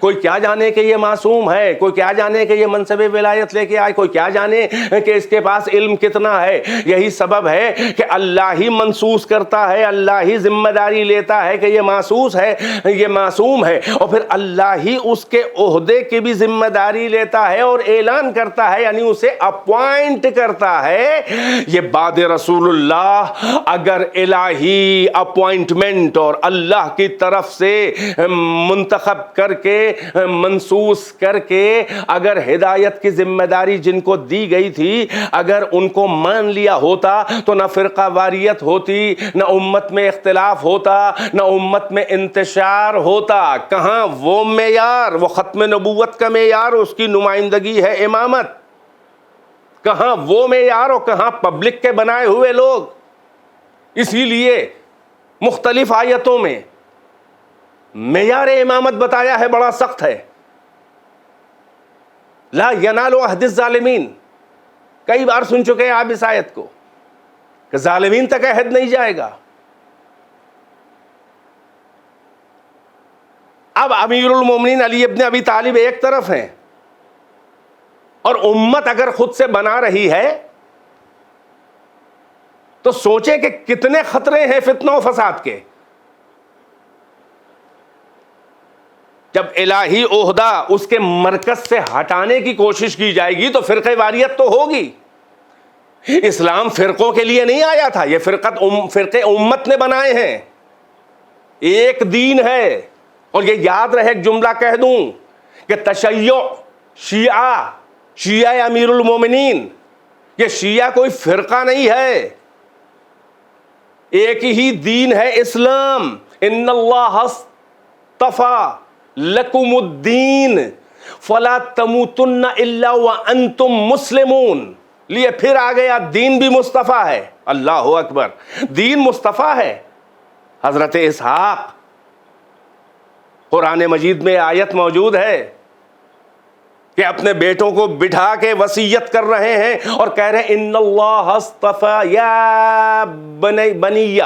کوئی کیا جانے کہ یہ معصوم ہے، کوئی کیا جانے کہ یہ منصب ولایت لے کے آئے، کوئی کیا جانے کہ اس کے پاس علم کتنا ہے۔ یہی سبب ہے کہ اللہ ہی منسوس کرتا ہے، اللہ ہی ذمہ داری لیتا ہے کہ یہ معصوص ہے، یہ معصوم ہے، اور پھر اللہ ہی اس کے عہدے کی بھی ذمہ داری لیتا ہے اور اعلان کرتا ہے، یعنی اسے اپوائنٹ کرتا ہے۔ یہ بعد رسول اللہ اگر الہی اپوائنٹمنٹ اور اللہ کی طرف سے منتخب کر کے منسوس کر کے اگر ہدایت کی ذمہ داری جن کو دی گئی تھی اگر ان کو مان لیا ہوتا تو نہ فرقہ واریت ہوتی، نہ امت میں اختلاف ہوتا، نہ امت میں انتشار ہوتا۔ کہاں وہ معیار، وہ ختم نبوت کا معیار، اس کی نمائندگی ہے امامت، کہاں وہ معیار اور کہاں پبلک کے بنائے ہوئے لوگ۔ اسی لیے مختلف آیتوں میں معیار امامت بتایا ہے، بڑا سخت ہے۔ لا ینال عہد الظالمین، کئی بار سن چکے ہیں آپ اس آیت کو کہ ظالمین تک عہد نہیں جائے گا۔ اب امیر المومنین علی ابن ابی طالب ایک طرف ہیں اور امت اگر خود سے بنا رہی ہے تو سوچے کہ کتنے خطرے ہیں فتنہ و فساد کے۔ جب الہی عہدہ اس کے مرکز سے ہٹانے کی کوشش کی جائے گی تو فرقہ واریت تو ہوگی۔ اسلام فرقوں کے لیے نہیں آیا تھا، یہ فرقے امت نے بنائے ہیں۔ ایک دین ہے، اور یہ یاد رہے، ایک جملہ کہہ دوں کہ تشیع، شیعہ امیر المومنین، یہ شیعہ کوئی فرقہ نہیں ہے، ایک ہی دین ہے اسلام۔ ان اللہ اصطفیٰ لکم الدین فلا تموتن الا وانتم مسلمون۔ لیے پھر آ گیا، دین بھی مصطفیٰ ہے۔ اللہ اکبر، دین مصطفیٰ ہے۔ حضرت اسحاق، قرآن مجید میں آیت موجود ہے کہ اپنے بیٹوں کو بٹھا کے وصیت کر رہے ہیں اور کہہ رہے ہیں ان اللہ اصطفیٰ یا بنی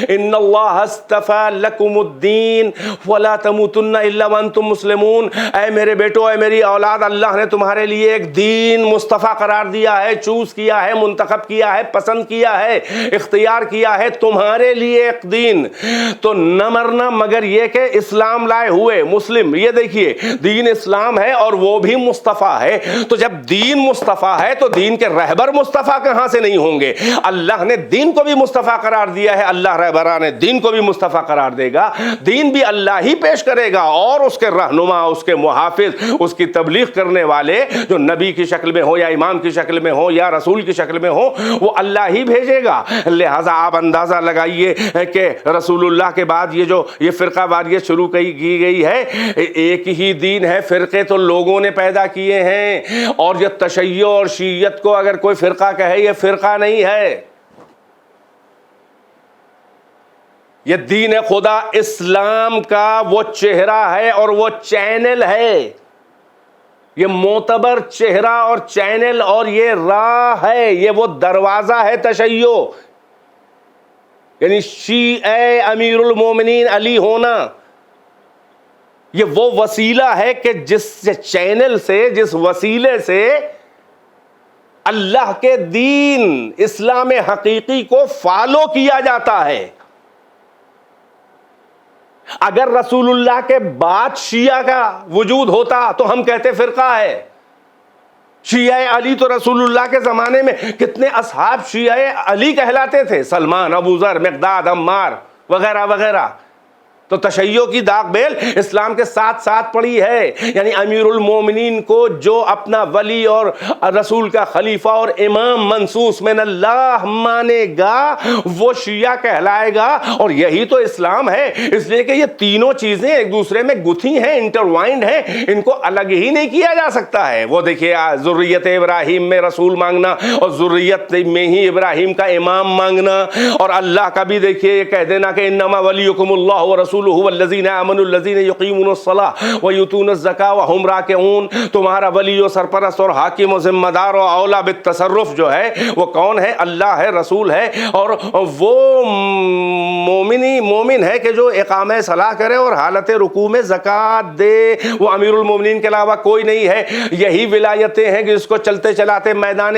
ان اللہ اصطفیٰ لکم الدین ولا تموتن الا وانتم مسلمون۔ اے میرے بیٹو، اے میری اولاد، اللہ نے تمہارے لیے ایک دین مصطفیٰ قرار دیا ہے، چوز کیا ہے، منتخب کیا ہے، پسند کیا ہے، اختیار کیا ہے تمہارے لیے ایک دین، تو نہ مرنا مگر یہ کہ اسلام لائے ہوئے مسلم۔ یہ دیکھیے، دین اسلام ہے اور وہ بھی مصطفیٰ ہے۔ تو جب دین مصطفیٰ ہے تو دین کے رہبر مصطفیٰ کہاں سے نہیں ہوں گے؟ اللہ نے دین کو بھی مصطفیٰ قرار دیا ہے، اللہ رہبران نے دین کو بھی مصطفیٰ قرار دے گا۔ دین بھی اللہ ہی پیش کرے گا اور اس کے رہنما، اس کے محافظ، اس کی تبلیغ کرنے والے جو نبی کی شکل میں ہو یا امام کی شکل میں ہو یا رسول کی شکل میں ہو، وہ اللہ ہی بھیجے گا۔ لہٰذا آپ اندازہ لگائیے کہ رسول اللہ کے بعد یہ فرقہ واریت شروع کی گئی ہے، ایک ہی دین ہے، فرقے تو لوگوں نے پیدا کیے ہیں، اور یہ تشیع اور شیعت کو اگر کوئی فرقہ کہے، یہ فرقہ نہیں ہے، یہ دین خدا اسلام کا وہ چہرہ ہے اور وہ چینل ہے، یہ معتبر چہرہ اور چینل اور یہ راہ ہے، یہ وہ دروازہ ہے تشیع، یعنی شیعہ امیر المومنین علی ہونا۔ یہ وہ وسیلہ ہے کہ جس چینل سے، جس وسیلے سے اللہ کے دین اسلام حقیقی کو فالو کیا جاتا ہے۔ اگر رسول اللہ کے بعد شیعہ کا وجود ہوتا تو ہم کہتے فرقہ ہے۔ شیعہ علی تو رسول اللہ کے زمانے میں کتنے اصحاب شیعہ علی کہلاتے تھے، سلمان، ابو ذر، مقداد، عمار وغیرہ وغیرہ۔ تو تشیع کی داغ بیل اسلام کے ساتھ ساتھ پڑی ہے، یعنی امیر المومنین کو جو اپنا ولی اور رسول کا خلیفہ اور امام منصوص من اللہ مانے گا وہ شیعہ کہلائے گا، اور یہی تو اسلام ہے۔ اس لیے کہ یہ تینوں چیزیں ایک دوسرے میں گتھی ہیں، انٹروائنڈ ہیں، ان کو الگ ہی نہیں کیا جا سکتا ہے۔ وہ دیکھیے، ذریت ابراہیم میں رسول مانگنا اور ذریت میں ہی ابراہیم کا امام مانگنا، اور اللہ کا بھی دیکھیے یہ کہہ دینا کہ انما ولیکم اللہ ورسولہ ورسولہ والذین آمنوا الذین یقیمون الصلاۃ ویؤتون الزکاۃ وہم راکعون. تمہارا ولی و سرپرست اور حاکم و ذمہ دار و اولا بالتصرف جو ہے وہ کون ہے؟ اللہ ہے، رسول ہے، اور وہ مومن ہے کہ جو اقامہ صلاح کرے اور حالت رکوع میں زکوٰۃ دے. وہ امیر المومنین کے علاوہ کوئی نہیں ہے. یہی ولایتیں ہیں کہ اس کو چلتے چلاتے میدان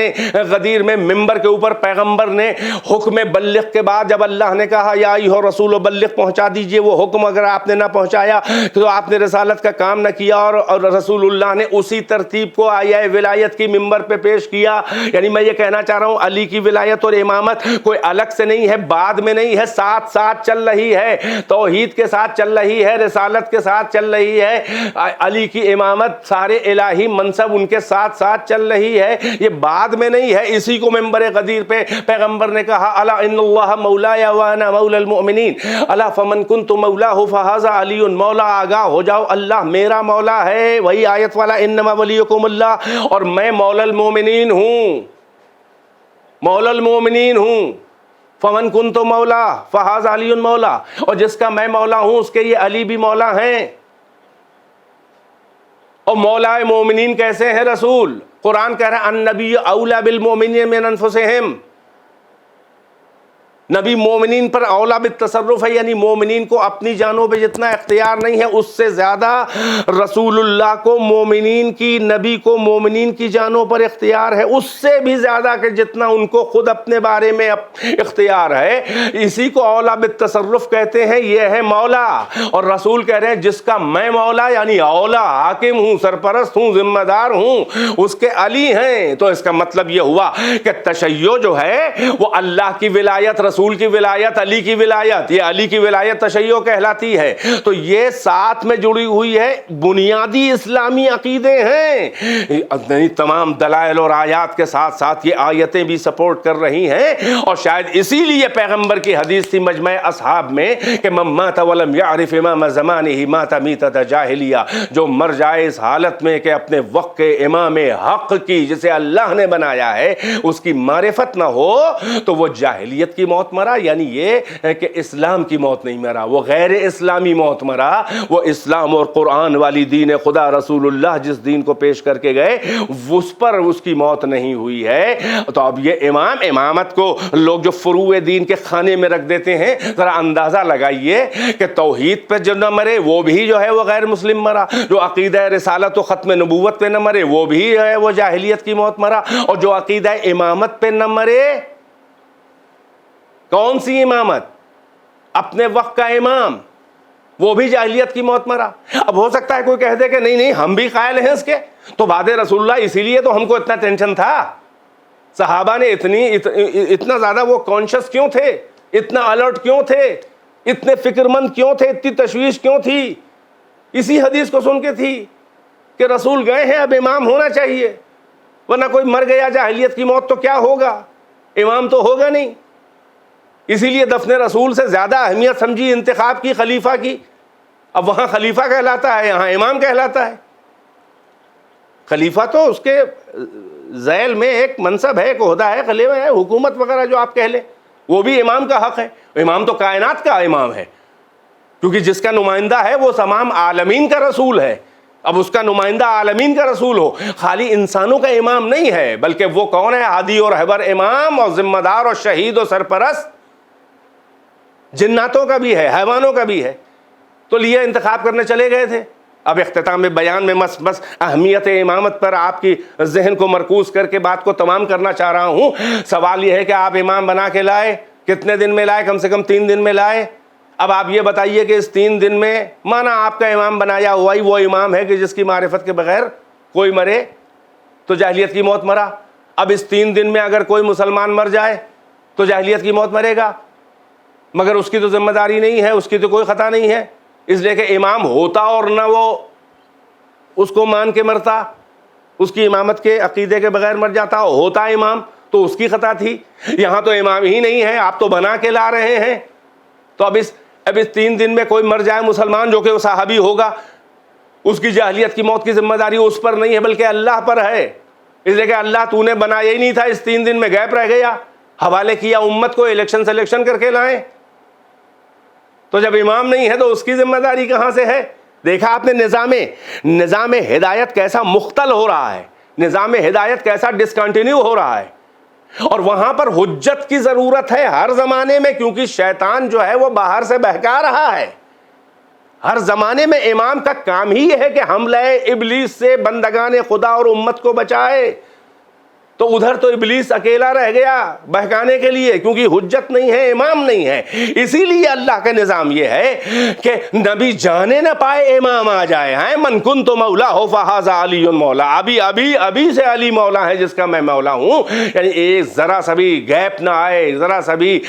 غدیر میں ممبر کے اوپر پیغمبر نے حکم بلغ کے بعد جب اللہ نے کہا یا ایھا الرسول بلغ، پہنچا دیجئے وہ حکم، اگر آپ نے نہ پہنچایا تو آپ نے رسالت کا کام نہ کیا. اور رسول اللہ نے اسی ترتیب کو آیہ ولایت کی ممبر پہ پیش کیا. یعنی میں یہ کہنا چاہ رہا ہوں علی کی ولایت اور امامت کوئی الگ سے نہیں ہے، بعد میں نہیں ہے، ساتھ ساتھ چل رہی ہے. توحید کے ساتھ چل رہی ہے، رسالت کے ساتھ چل رہی ہے. علی کی امامت سارے الہی منصب ان کے ساتھ ساتھ چل رہی ہے، یہ بعد میں نہیں ہے. اسی کو ممبر غدیر پہ پیغمبر نے کہا الا ان اللہ مولایا وانا مولا المؤمنین الا فمن کنت مولاہ فہذا علی. مولا آگاہ ہو جاؤ، اللہ میرا مولا ہے. وہی آیت والا انما ولیکم اللہ، اور میں مولا المؤمنین ہوں، مولا المؤمنین ہوں. فمن کنت مولا فہذا علی مولا، اور جس کا میں مولا ہوں اس کے یہ علی بھی مولا ہیں. اور مولا مومنین کیسے ہیں رسول؟ قرآن کہہ رہا ہے النبی اولا بالمؤمنین من انفسہم. نبی مومنین پر اولا بالتصرف ہے، یعنی مومنین کو اپنی جانوں پہ جتنا اختیار نہیں ہے اس سے زیادہ رسول اللہ کو مومنین کی، نبی کو مومنین کی جانوں پر اختیار ہے، اس سے بھی زیادہ کہ جتنا ان کو خود اپنے بارے میں اختیار ہے. اسی کو اولا بالتصرف کہتے ہیں، یہ ہے مولا. اور رسول کہہ رہے ہیں جس کا میں مولا یعنی اولا، حاکم ہوں، سرپرست ہوں، ذمہ دار ہوں، اس کے علی ہیں. تو اس کا مطلب یہ ہوا کہ تشیع جو ہے وہ اللہ کی ولایت، رسول کی ولایت، علی کی ولایت، یہ علی کی ولایت تشیع کہلاتی ہے. تو یہ ساتھ میں جڑی ہوئی ہے، بنیادی اسلامی عقیدے ہیں. تمام دلائل اور آیات کے ساتھ ساتھ یہ آیتیں بھی سپورٹ کر رہی ہیں. اور شاید اسی لیے پیغمبر کی حدیث تھی مجمع اصحاب میں کہ من مات ولم یعرف امام زمانہ مات میتۃ جاہلیہ. جو مر جائے اس حالت میں کہ اپنے وقت کے امام حق کی، جسے اللہ نے بنایا ہے، اس کی معرفت نہ ہو تو وہ جاہلیت کی موت مرا. یعنی یہ کہ اسلام کی موت نہیں مرا، وہ غیر اسلامی موت مرا. وہ اسلام اور قرآن والی دین خدا رسول اللہ جس دین کو پیش کر کے گئے اس پر اس کی موت نہیں ہوئی ہے. تو اب یہ امامت کو لوگ جو فروع دین کے خانے میں رکھ دیتے ہیں، ذرا اندازہ لگائیے کہ توحید پہ جو نہ مرے وہ بھی جو ہے وہ غیر مسلم مرا، جو عقیدہ رسالت و ختم نبوت پہ نہ مرے وہ بھی ہے وہ جاہلیت کی موت مرا، اور جو عقیدہ امامت پہ نہ مرے، کون سی امامت؟ اپنے وقت کا امام، وہ بھی جاہلیت کی موت مرا. اب ہو سکتا ہے کوئی کہہ دے کہ نہیں ہم بھی قائل ہیں اس کے، تو بعد رسول اللہ اسی لیے تو ہم کو اتنا ٹینشن تھا. صحابہ نے اتنا زیادہ وہ کانشس کیوں تھے، اتنا الرٹ کیوں تھے، اتنے فکر مند کیوں تھے، اتنی تشویش کیوں تھی؟ اسی حدیث کو سن کے تھی کہ رسول گئے ہیں، اب امام ہونا چاہیے، ورنہ کوئی مر گیا جاہلیت کی موت تو کیا ہوگا، امام تو ہوگا نہیں. اسی لیے دفن رسول سے زیادہ اہمیت سمجھی انتخاب کی خلیفہ کی. اب وہاں خلیفہ کہلاتا ہے، یہاں امام کہلاتا ہے. خلیفہ تو اس کے ذیل میں ایک منصب ہے، ایک عہدہ ہے، خلیفہ ہے، حکومت وغیرہ جو آپ کہہ لیں، وہ بھی امام کا حق ہے. امام تو کائنات کا امام ہے، کیونکہ جس کا نمائندہ ہے وہ تمام عالمین کا رسول ہے. اب اس کا نمائندہ عالمین کا رسول ہو، خالی انسانوں کا امام نہیں ہے، بلکہ وہ کون ہے؟ ہادی اور رہبر امام اور ذمہ دار اور شہید اور سرپرست، جناتوں کا بھی ہے، حیوانوں کا بھی ہے. تو لیے انتخاب کرنے چلے گئے تھے. اب اختتام بیان میں بس اہمیت امامت پر آپ کی ذہن کو مرکوز کر کے بات کو تمام کرنا چاہ رہا ہوں. سوال یہ ہے کہ آپ امام بنا کے لائے، کتنے دن میں لائے؟ کم سے کم 3 دن میں لائے. اب آپ یہ بتائیے کہ اس 3 دن میں مانا آپ کا امام بنایا ہوا ہی وہ امام ہے کہ جس کی معرفت کے بغیر کوئی مرے تو جاہلیت کی موت مرا. اب اس 3 دن میں اگر کوئی مسلمان مر جائے تو جاہلیت کی موت مرے گا، مگر اس کی تو ذمہ داری نہیں ہے، اس کی تو کوئی خطا نہیں ہے، اس لیے کہ امام ہوتا اور نہ وہ اس کو مان کے مرتا، اس کی امامت کے عقیدے کے بغیر مر جاتا، ہوتا امام تو اس کی خطا تھی. یہاں تو امام ہی نہیں ہے، آپ تو بنا کے لا رہے ہیں. تو اب اس 3 دن میں کوئی مر جائے مسلمان جو کہ وہ صحابی ہوگا، اس کی جاہلیت کی موت کی ذمہ داری اس پر نہیں ہے بلکہ اللہ پر ہے. اس لیے کہ اللہ تو نے بنایا ہی نہیں تھا، اس 3 دن میں گیپ رہ گیا، حوالے کیا امت کو، الیکشن سلیکشن کر کے لائیں. تو جب امام نہیں ہے تو اس کی ذمہ داری کہاں سے ہے؟ دیکھا آپ نے نظام ہدایت کیسا مختل ہو رہا ہے، نظام ہدایت کیسا ڈسکنٹینیو ہو رہا ہے، اور وہاں پر حجت کی ضرورت ہے ہر زمانے میں، کیونکہ شیطان جو ہے وہ باہر سے بہکا رہا ہے۔ ہر زمانے میں امام کا کام ہی یہ ہے کہ حملہ ابلیس سے بندگان خدا اور امت کو بچائے، تو ادھر تو ابلیس اکیلا رہ گیا بہکانے کے لیے، کیونکہ حجت نہیں ہے، امام نہیں ہے۔ اسی لیے اللہ کا نظام یہ ہے کہ نبی جانے نہ پائے امام آ جائے، ہیں من کنت مولا ہو فہذا علی مولا، ابھی سے علی مولا ہے جس کا میں مولا ہوں۔ یعنی ایک ذرا سا بھی گیپ نہ آئے، ذرا سا بھی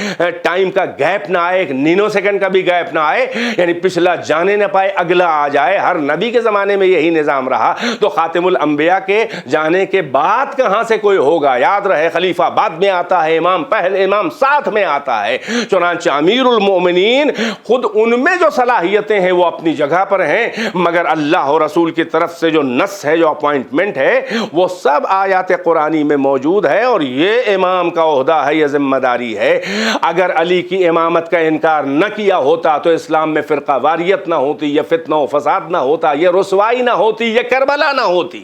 ٹائم کا گیپ نہ آئے، ایک نینو سیکنڈ کا بھی گیپ نہ آئے، یعنی پچھلا جانے نہ پائے اگلا آ جائے۔ ہر نبی کے زمانے میں یہی نظام رہا، تو خاتم الانبیاء کے جانے کے بعد کہاں سے کوئی ہوگا؟ یاد رہے خلیفہ بعد میں آتا ہے، امام پہلے، امام ساتھ میں آتا ہے۔ چنانچہ امیر المومنین خود ان میں جو صلاحیتیں ہیں وہ اپنی جگہ پر ہیں، مگر اللہ اور رسول کی طرف سے جو نص ہے، جو اپوائنٹمنٹ ہے، وہ سب آیات قرآنی میں موجود ہے، اور یہ امام کا عہدہ ہے، یہ ذمہ داری ہے۔ اگر علی کی امامت کا انکار نہ کیا ہوتا تو اسلام میں فرقہ واریت نہ ہوتی، یہ فتنہ و فساد نہ ہوتا، یہ رسوائی نہ ہوتی، یہ کربلا نہ ہوتی۔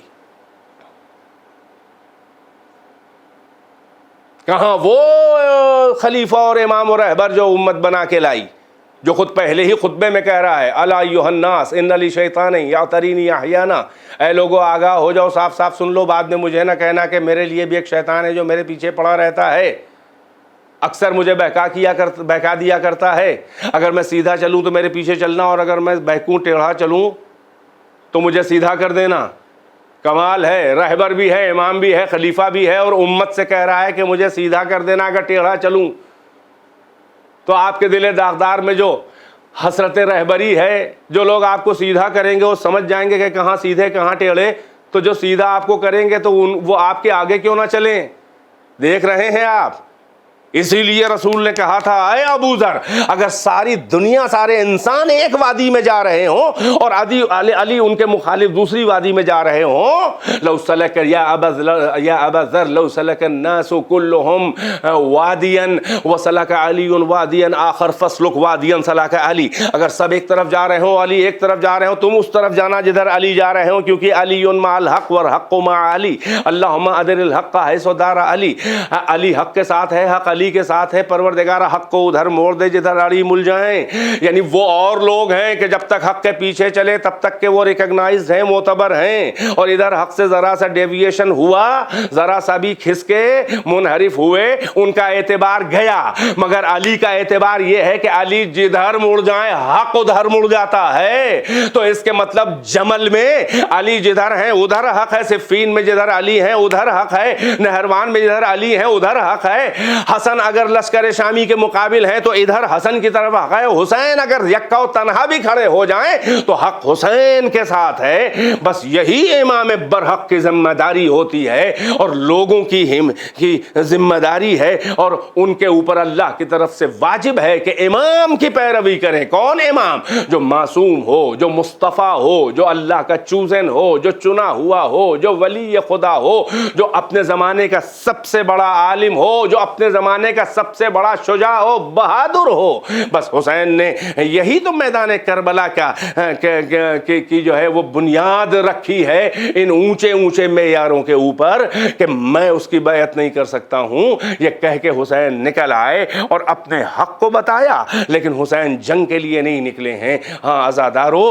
کہاں وہ خلیفہ اور امام و رہبر جو امت بنا کے لائی، جو خود پہلے ہی خطبے میں کہہ رہا ہے الا ایھا الناس ان لی شیطان یعترینی احیانا، اے لوگو آگاہ ہو جاؤ، صاف صاف سن لو، بعد میں مجھے نہ کہنا کہ میرے لیے بھی ایک شیطان ہے جو میرے پیچھے پڑا رہتا ہے، اکثر مجھے بہکا دیا کرتا ہے۔ اگر میں سیدھا چلوں تو میرے پیچھے چلنا، اور اگر میں بہکوں ٹیڑھا چلوں تو مجھے سیدھا کر دینا۔ کمال ہے، رہبر بھی ہے، امام بھی ہے، خلیفہ بھی ہے، اور امت سے کہہ رہا ہے کہ مجھے سیدھا کر دینا اگر ٹیڑھا چلوں۔ تو آپ کے دل داغدار میں جو حسرت رہبری ہے، جو لوگ آپ کو سیدھا کریں گے وہ سمجھ جائیں گے کہ کہاں سیدھے کہاں ٹیڑھے، تو جو سیدھا آپ کو کریں گے تو وہ آپ کے آگے کیوں نہ چلیں؟ دیکھ رہے ہیں آپ۔ اسی لیے رسول نے کہا تھا اے ابو ذر، اگر ساری دنیا، سارے انسان ایک وادی میں جا رہے ہوں اور علی ان کے مخالف دوسری وادی میں جا رہے ہوں، لو سلک یا ابا ذر لو سلک الناس كلهم وادیا وسلک علی وادیا آخر فاسلک وادیا سلک علی، اگر سب ایک طرف جا رہے ہوں، علی ایک طرف جا رہے ہوں، تم اس طرف جانا جدھر علی جا رہے ہوں، کیونکہ علی مع الحق والحق مع علی، اللہم ادر الحق حیث دار علی، علی حق کے ساتھ ہے، حق علی کے ساتھ ہے، پروردگار حق کو ادھر موڑ دے جدھر علی مل جائیں۔ یعنی وہ اور لوگ ہیں کہ جب تک حق کے پیچھے چلے تب تک کہ وہ ریکگنائزڈ ہیں، معتبر ہیں، اور ادھر حق سے ذرا سا ڈیویشن ہوا، ذرا سا بھی کھسکے منحرف ہوئے، ان کا اعتبار گیا۔ مگر علی کا اعتبار یہ ہے کہ علی جدھر مڑ جائیں حق ادھر مڑ جاتا ہے۔ تو اس کے مطلب جمل میں علی جدھر ہیں ادھر حق ہے، صفین میں جدھر علی ہیں ادھر حق ہے، نہروان میں جدھر علی ہیں ادھر حق ہے۔ حسن اگر لشکر شامی کے مقابل ہیں تو ادھر حسن کی طرف حق ہے، حسین اگر یکا و تنہا بھی کھڑے ہو جائیں تو حق حسین کے ساتھ ہے۔ بس یہی امام برحق کی ذمہ داری ہوتی ہے، اور لوگوں کی ذمہ داری ہے، اور ان کے اوپر اللہ کی طرف سے واجب ہے کہ امام کی پیروی کریں۔ کون امام؟ جو معصوم ہو، جو مصطفیٰ ہو، جو اللہ کا چوزن ہو، جو چنا ہوا ہو، جو ولی خدا ہو، جو اپنے زمانے کا سب سے بڑا عالم ہو، جو اپنے زمانے کا سب سے بڑا شجاع ہو، بہادر ہو۔ بس حسین نے یہی تو میدان کربلا کی جو ہے وہ بنیاد رکھی ہے ان اونچے اونچے معیاروں کے اوپر، کہ میں اس کی بیعت نہیں کر سکتا ہوں، یہ کہہ کے حسین نکل آئے اور اپنے حق کو بتایا۔ لیکن حسین جنگ کے لیے نہیں نکلے ہیں۔ ہاں عزادارو،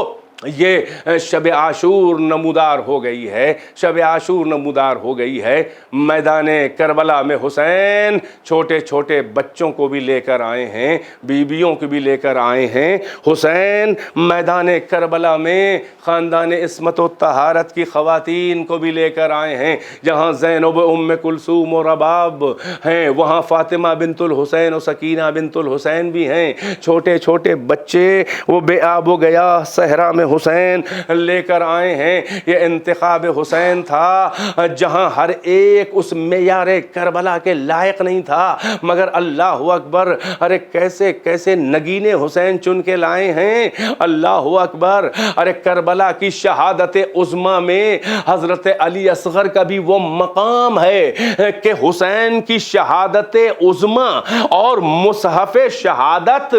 یہ شب عاشور نمودار ہو گئی ہے، شب عاشور نمودار ہو گئی ہے۔ میدان کربلا میں حسین چھوٹے چھوٹے بچوں کو بھی لے کر آئے ہیں، بیویوں کو بھی لے کر آئے ہیں۔ حسین میدان کربلا میں خاندان عصمت و طہارت کی خواتین کو بھی لے کر آئے ہیں۔ جہاں زینب ام کلثوم و رباب ہیں، وہاں فاطمہ بنت الحسین و سکینہ بنت الحسین بھی ہیں۔ چھوٹے چھوٹے بچے وہ بے آب و گیا صحرا میں حسین لے کر آئے ہیں۔ یہ انتخاب حسین تھا جہاں ہر ایک اس معیار کربلا کے لائق نہیں تھا، مگر اللہ اکبر، ارے کیسے کیسے نگینے حسین چن کے لائے ہیں، اللہ اکبر۔ ارے کربلا کی شہادت عظمیٰ میں حضرت علی اصغر کا بھی وہ مقام ہے کہ حسین کی شہادت عظمیٰ اور مصحف شہادت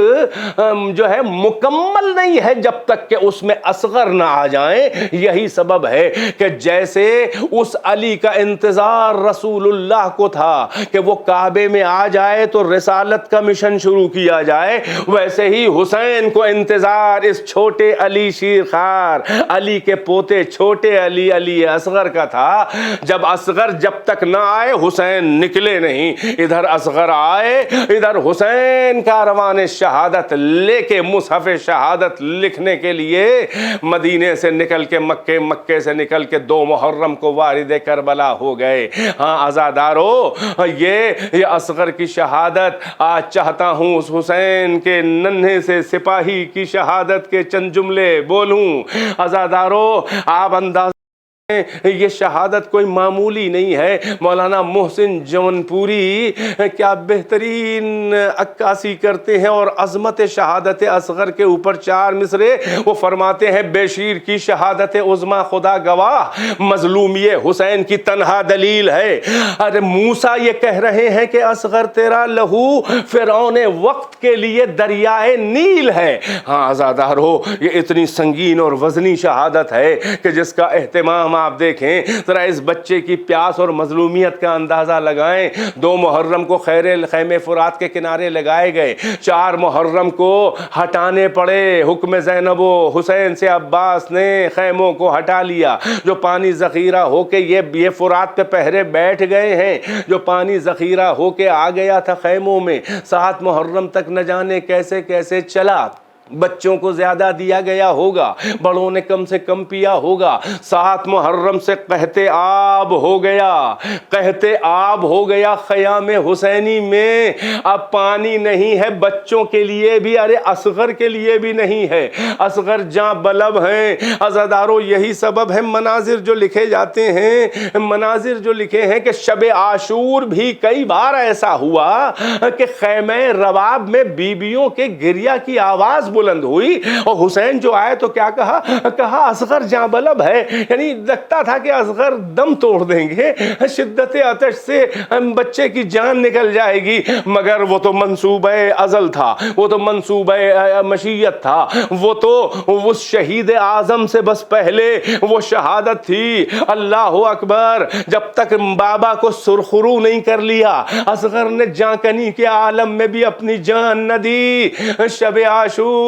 جو ہے مکمل نہیں ہے جب تک کہ اس میں اصغر نہ آ جائیں۔ یہی سبب ہے کہ جیسے اس علی کا انتظار رسول اللہ کو تھا کہ وہ کعبے میں آ جائے تو رسالت کا مشن شروع کیا جائے، ویسے ہی حسین کو انتظار اس چھوٹے علی شیرخوار، علی کے پوتے چھوٹے علی، علی اصغر کا تھا۔ جب اصغر جب تک نہ آئے حسین نکلے نہیں، ادھر اصغر آئے، ادھر حسین کاروان شہادت لے کے مصحف شہادت لکھنے کے لیے مدینے سے نکل کے مکے سے نکل کے 2 محرم کو وارد کربلا ہو گئے۔ ہاں عزادارو، یہ اصغر کی شہادت آج چاہتا ہوں اس حسین کے ننھے سے سپاہی کی شہادت کے چند جملے بولوں۔ عزادارو، آپ انداز یہ شہادت کوئی معمولی نہیں ہے۔ مولانا محسن جون پوری کیا بہترین عکاسی کرتے ہیں اور عظمت شہادت اصغر کے اوپر 4 مصرے وہ فرماتے ہیں، بے شیر کی شہادت عظمیٰ خدا گواہ، مظلومی حسین کی تنہا دلیل ہے۔ ارے موسیٰ یہ کہہ رہے ہیں کہ اصغر تیرا لہو فرعون وقت کے لیے دریائے نیل ہے۔ ہاں عزادارو، یہ اتنی سنگین اور وزنی شہادت ہے کہ جس کا اہتمام آپ دیکھیں، ذرا اس بچے کی پیاس اور مظلومیت کا اندازہ لگائیں۔ 2 محرم کو خیمے فرات کے کنارے لگائے گئے، 4 محرم کو ہٹانے پڑے، حکم زینب و حسین سے عباس نے خیموں کو ہٹا لیا۔ جو پانی ذخیرہ ہو کے یہ فرات پہ پہرے بیٹھ گئے ہیں، جو پانی ذخیرہ ہو کے آ گیا تھا خیموں میں، 7 محرم تک نہ جانے کیسے کیسے چلا۔ بچوں کو زیادہ دیا گیا ہوگا، بڑوں نے کم سے کم پیا ہوگا۔ 7 محرم سے قحط آب ہو گیا، قحط آب ہو گیا خیام حسینی میں۔ اب پانی نہیں ہے بچوں کے لیے بھی، ارے اصغر کے لیے بھی نہیں ہے، اصغر جاں بلب ہیں۔ عزادارو، یہی سبب ہے مناظر جو لکھے جاتے ہیں، مناظر جو لکھے ہیں کہ شب عاشور بھی کئی بار ایسا ہوا کہ خیمہ رواب میں بیویوں کے گریہ کی آواز بلند ہوئی، اور حسین جو آئے تو کیا کہا اصغر جاں بلب ہے، یعنی لگتا تھا کہ اصغر دم توڑ دیں گے، شدت آتش سے بچے کی جان نکل جائے گی، مگر وہ تو منصوبہ ازل تھا، وہ تو منصوبہ مشیت تھا، وہ تو اس شہید اعظم سے بس پہلے وہ شہادت تھی۔ اللہ اکبر، جب تک بابا کو سرخرو نہیں کر لیا، اصغر نے جانکنی کے عالم میں بھی اپنی جان نہ دی۔ شب عاشور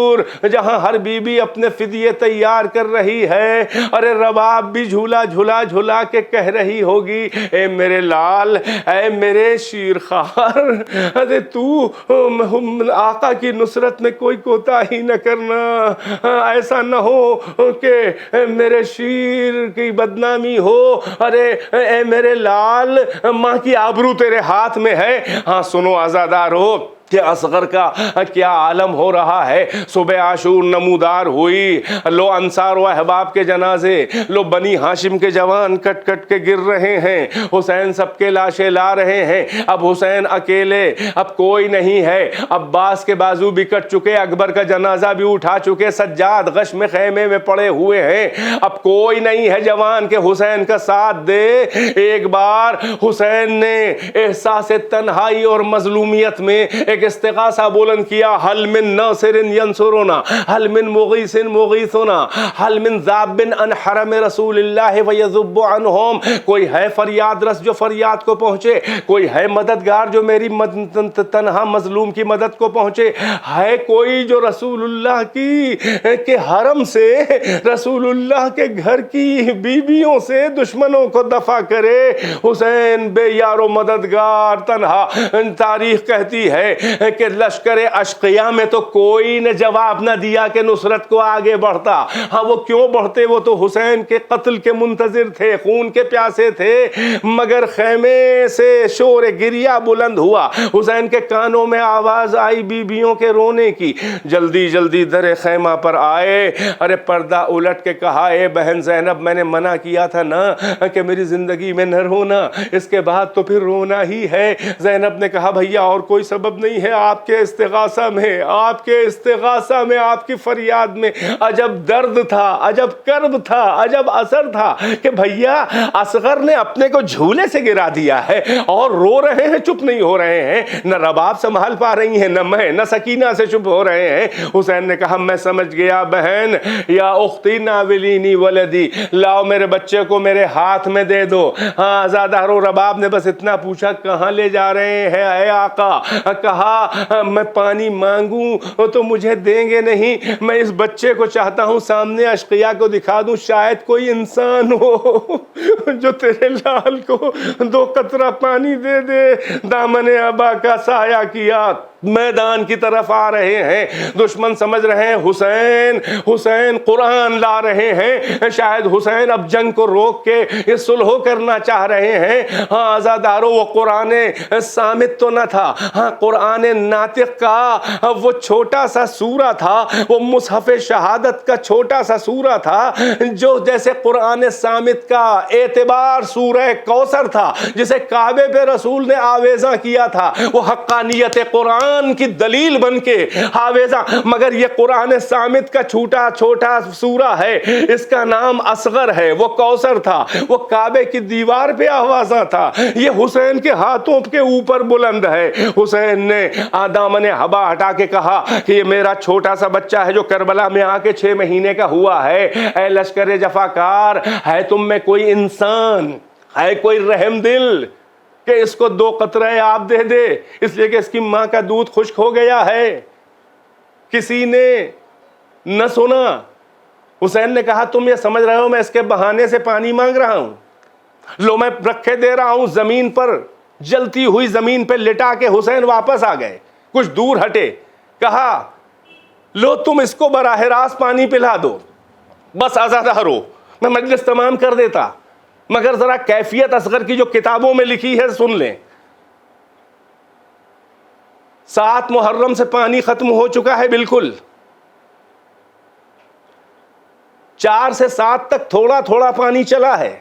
جہاں ہر بیوی اپنے فدیے تیار کر رہی ہے، ارے رباب بھی جھولا جھولا جھولا کے کہہ رہی ہوگی، اے میرے لال، اے میرے شیرخوار، ارے تو آقا کی نصرت میں کوئی کوتاہی نہ کرنا، ایسا نہ ہو کہ میرے شیر کی بدنامی ہو، ارے اے میرے لال، ماں کی آبرو تیرے ہاتھ میں ہے۔ ہاں سنو عزادارو کہ اصغر کا کیا عالم ہو رہا ہے۔ صبح عاشور نمودار ہوئی، لو انصار و احباب کے جنازے، لو بنی ہاشم کے جوان کٹ کٹ کے گر رہے ہیں، حسین سب کے لاشیں لا رہے ہیں۔ اب حسین اکیلے، اب کوئی نہیں ہے، عباس کے بازو بھی کٹ چکے، اکبر کا جنازہ بھی اٹھا چکے، سجاد غش میں خیمے میں پڑے ہوئے ہیں، اب کوئی نہیں ہے جوان کے حسین کا ساتھ دے۔ ایک بار حسین نے احساس تنہائی اور مظلومیت میں ایک استغاثہ بلند کیا، حل من ناصر ینصرنا، حل من مغیث مغیثنا، حل من ذاب عن حرم رسول اللہ ویذب عنہم۔ کوئی ہے فریاد رس جو فریاد کو پہنچے، کوئی ہے مددگار جو میری تنہا مظلوم کی مدد کو پہنچے، ہے کوئی جو رسول اللہ کے حرم سے، رسول اللہ کے گھر کی بیویوں سے دشمنوں کو دفع کرے۔ حسین بے یار و مددگار، تنہا۔ تاریخ کہتی ہے کہ لشکر اشقیا میں تو کوئی نے جواب نہ دیا کہ نصرت کو آگے بڑھتا. ہاں وہ کیوں بڑھتے, وہ تو حسین کے قتل کے منتظر تھے, خون کے پیاسے تھے. مگر خیمے سے شور گریہ بلند ہوا, حسین کے کانوں میں آواز آئی بیویوں کے رونے کی. جلدی جلدی در خیمہ پر آئے. ارے پردہ الٹ کے کہا, اے بہن زینب, میں نے منع کیا تھا نا کہ میری زندگی میں نہ رونا, اس کے بعد تو پھر رونا ہی ہے. زینب نے کہا, بھیا اور کوئی سبب نہیں ہے, آپ کے استغاثہ میں, آپ کے استغاثہ میں, آپ کی فریاد میں عجب درد تھا, عجب کرب تھا, عجب اثر تھا کہ بھیا اصغر نے اپنے کو جھولے سے گرا دیا ہے اور رو رہے ہیں, چپ نہیں ہو رہے ہیں. نہ رباب سنبھال پا رہی ہیں, نہ میں, نہ سکینہ سے چپ ہو رہے ہیں. حسین نے کہا, میں سمجھ گیا بہن, یا اختی ناولینی ولدی, لاؤ میرے بچے کو میرے ہاتھ میں دے دو. ہاں زیادہ رو. رباب نے بس اتنا پوچھا, کہاں لے جا رہے ہیں اے آقا؟ کہا, میں پانی مانگوں تو مجھے دیں گے نہیں, میں اس بچے کو چاہتا ہوں سامنے اشقیا کو دکھا دوں, شاید کوئی انسان ہو جو تیرے لال کو 2 قطرہ پانی دے دے. دامن ابا کا سایہ کیا, میدان کی طرف آ رہے ہیں. دشمن سمجھ رہے ہیں حسین حسین قرآن لا رہے ہیں, شاید حسین اب جنگ کو روک کے یہ صلح کرنا چاہ رہے ہیں. ہاں عزادارو, وہ قرآن صامت تو نہ تھا, ہاں قرآن ناطق کا وہ چھوٹا سا سورہ تھا, وہ مصحف شہادت کا چھوٹا سا سورہ تھا, جو جیسے قرآن صامت کا اعتبار سورہ کوثر تھا جسے کعبے پہ رسول نے آویزاں کیا تھا, وہ حقانیت قرآن کی دلیل بن کے آویزاں. مگر یہ قرآن صامت کا چھوٹا چھوٹا سورہ ہے, اس کا نام اصغر ہے, وہ کوثر تھا, وہ کعبے کی دیوار پہ آوازاں تھا, یہ حسین کے ہاتھوں کے اوپر بلند ہے. حسین نے دامن حبا ہٹا کے کہا کہ یہ میرا چھوٹا سا بچہ ہے جو کربلا میں آ کے 6 مہینے کا ہوا ہے. اے لشکر جفاکار, ہے تم میں کوئی انسان, ہے کوئی رحم دل کہ اس کو 2 قطرے آپ دے دے, اس لیے کہ اس کی ماں کا دودھ خشک ہو گیا ہے. کسی نے نہ سنا. حسین نے کہا, تم یہ سمجھ رہے ہو میں اس کے بہانے سے پانی مانگ رہا ہوں؟ لو میں رکھے دے رہا ہوں زمین پر, جلتی ہوئی زمین پہ لٹا کے. حسین واپس آ گئے, کچھ دور ہٹے, کہا لو تم اس کو براہ راست پانی پلا دو, بس آزادہ رہو, میں مجلس تمام کر دیتا. مگر ذرا کیفیت اصغر کی جو کتابوں میں لکھی ہے سن لیں. 7 محرم سے پانی ختم ہو چکا ہے بالکل, 4 سے 7 تک تھوڑا تھوڑا پانی چلا ہے.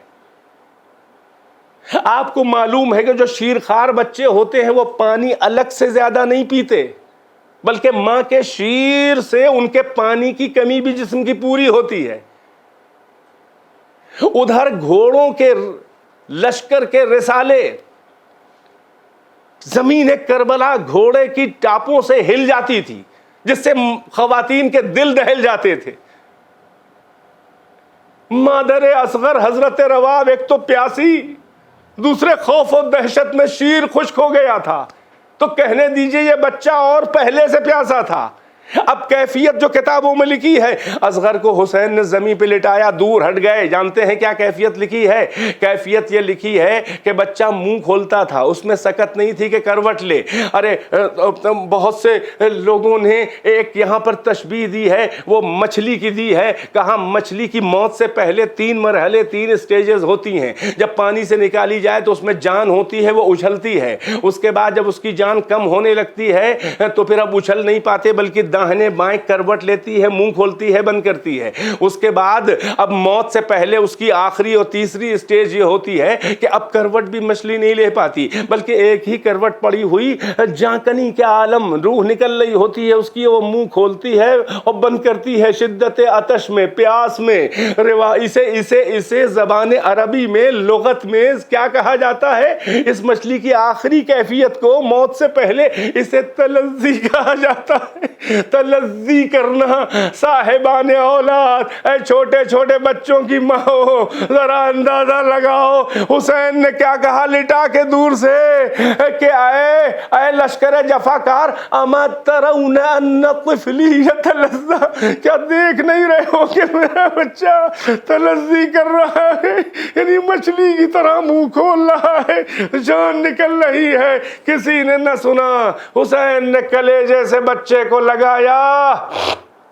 آپ کو معلوم ہے کہ جو شیرخوار بچے ہوتے ہیں وہ پانی الگ سے زیادہ نہیں پیتے, بلکہ ماں کے شیر سے ان کے پانی کی کمی بھی جسم کی پوری ہوتی ہے. ادھر گھوڑوں کے لشکر کے رسالے, زمین کربلا گھوڑے کی ٹاپوں سے ہل جاتی تھی جس سے خواتین کے دل دہل جاتے تھے. مادر اصغر حضرت رواب ایک تو پیاسی, دوسرے خوف و دہشت میں شیر خشک ہو گیا تھا, تو کہنے دیجئے یہ بچہ اور پہلے سے پیاسا تھا. اب کیفیت جو کتابوں میں لکھی ہے, اصغر کو حسین نے زمین پہ لٹایا, دور ہٹ گئے. جانتے ہیں کیا کیفیت لکھی ہے؟ کیفیت یہ لکھی ہے کہ بچہ منہ کھولتا تھا, اس میں سکت نہیں تھی کہ کروٹ لے. ارے بہت سے لوگوں نے ایک یہاں پر تشبیہ دی ہے, وہ مچھلی کی دی ہے. کہاں مچھلی کی موت سے پہلے 3 مرحلے 3 سٹیجز ہوتی ہیں. جب پانی سے نکالی جائے تو اس میں جان ہوتی ہے, وہ اچھلتی ہے. اس کے بعد جب اس کی جان کم ہونے لگتی ہے تو پھر اب اچھل نہیں پاتے, بلکہ داہنے بائیں کروٹ لیتی ہے, منہ کھولتی ہے, بند کرتی ہے. اس کے بعد اب موت سے پہلے اس کی آخری اور تیسری سٹیج یہ ہوتی ہے کہ اب کروٹ بھی مچھلی نہیں لے پاتی, بلکہ ایک ہی کروٹ پڑی ہوئی جانکنی کے عالم, روح نکل رہی ہوتی ہے اس کی, وہ منہ کھولتی ہے اور بند کرتی ہے شدت عطش میں, پیاس میں. اسے زبان عربی میں, لغت میں کیا کہا جاتا ہے؟ اس مچھلی کی آخری کیفیت کو موت سے پہلے اسے تلذی کہا جاتا ہے. تلذی کرنا صاحبان اولاد، اے چھوٹے چھوٹے بچوں کی ماں ہو، ذرا اندازہ لگاؤ حسین نے کیا کہا لٹا کے دور سے کہ اے لشکر جفاکار، اما ترون ان طفلی یتلذی، کیا دیکھ نہیں رہے ہو کہ میرا بچہ تلذی کر رہا ہے، یعنی مچھلی کی طرح منہ کھول رہا ہے، جان نکل رہی ہے۔ کسی نے نہ سنا، حسین نے کلیجے سے بچے کو لگایا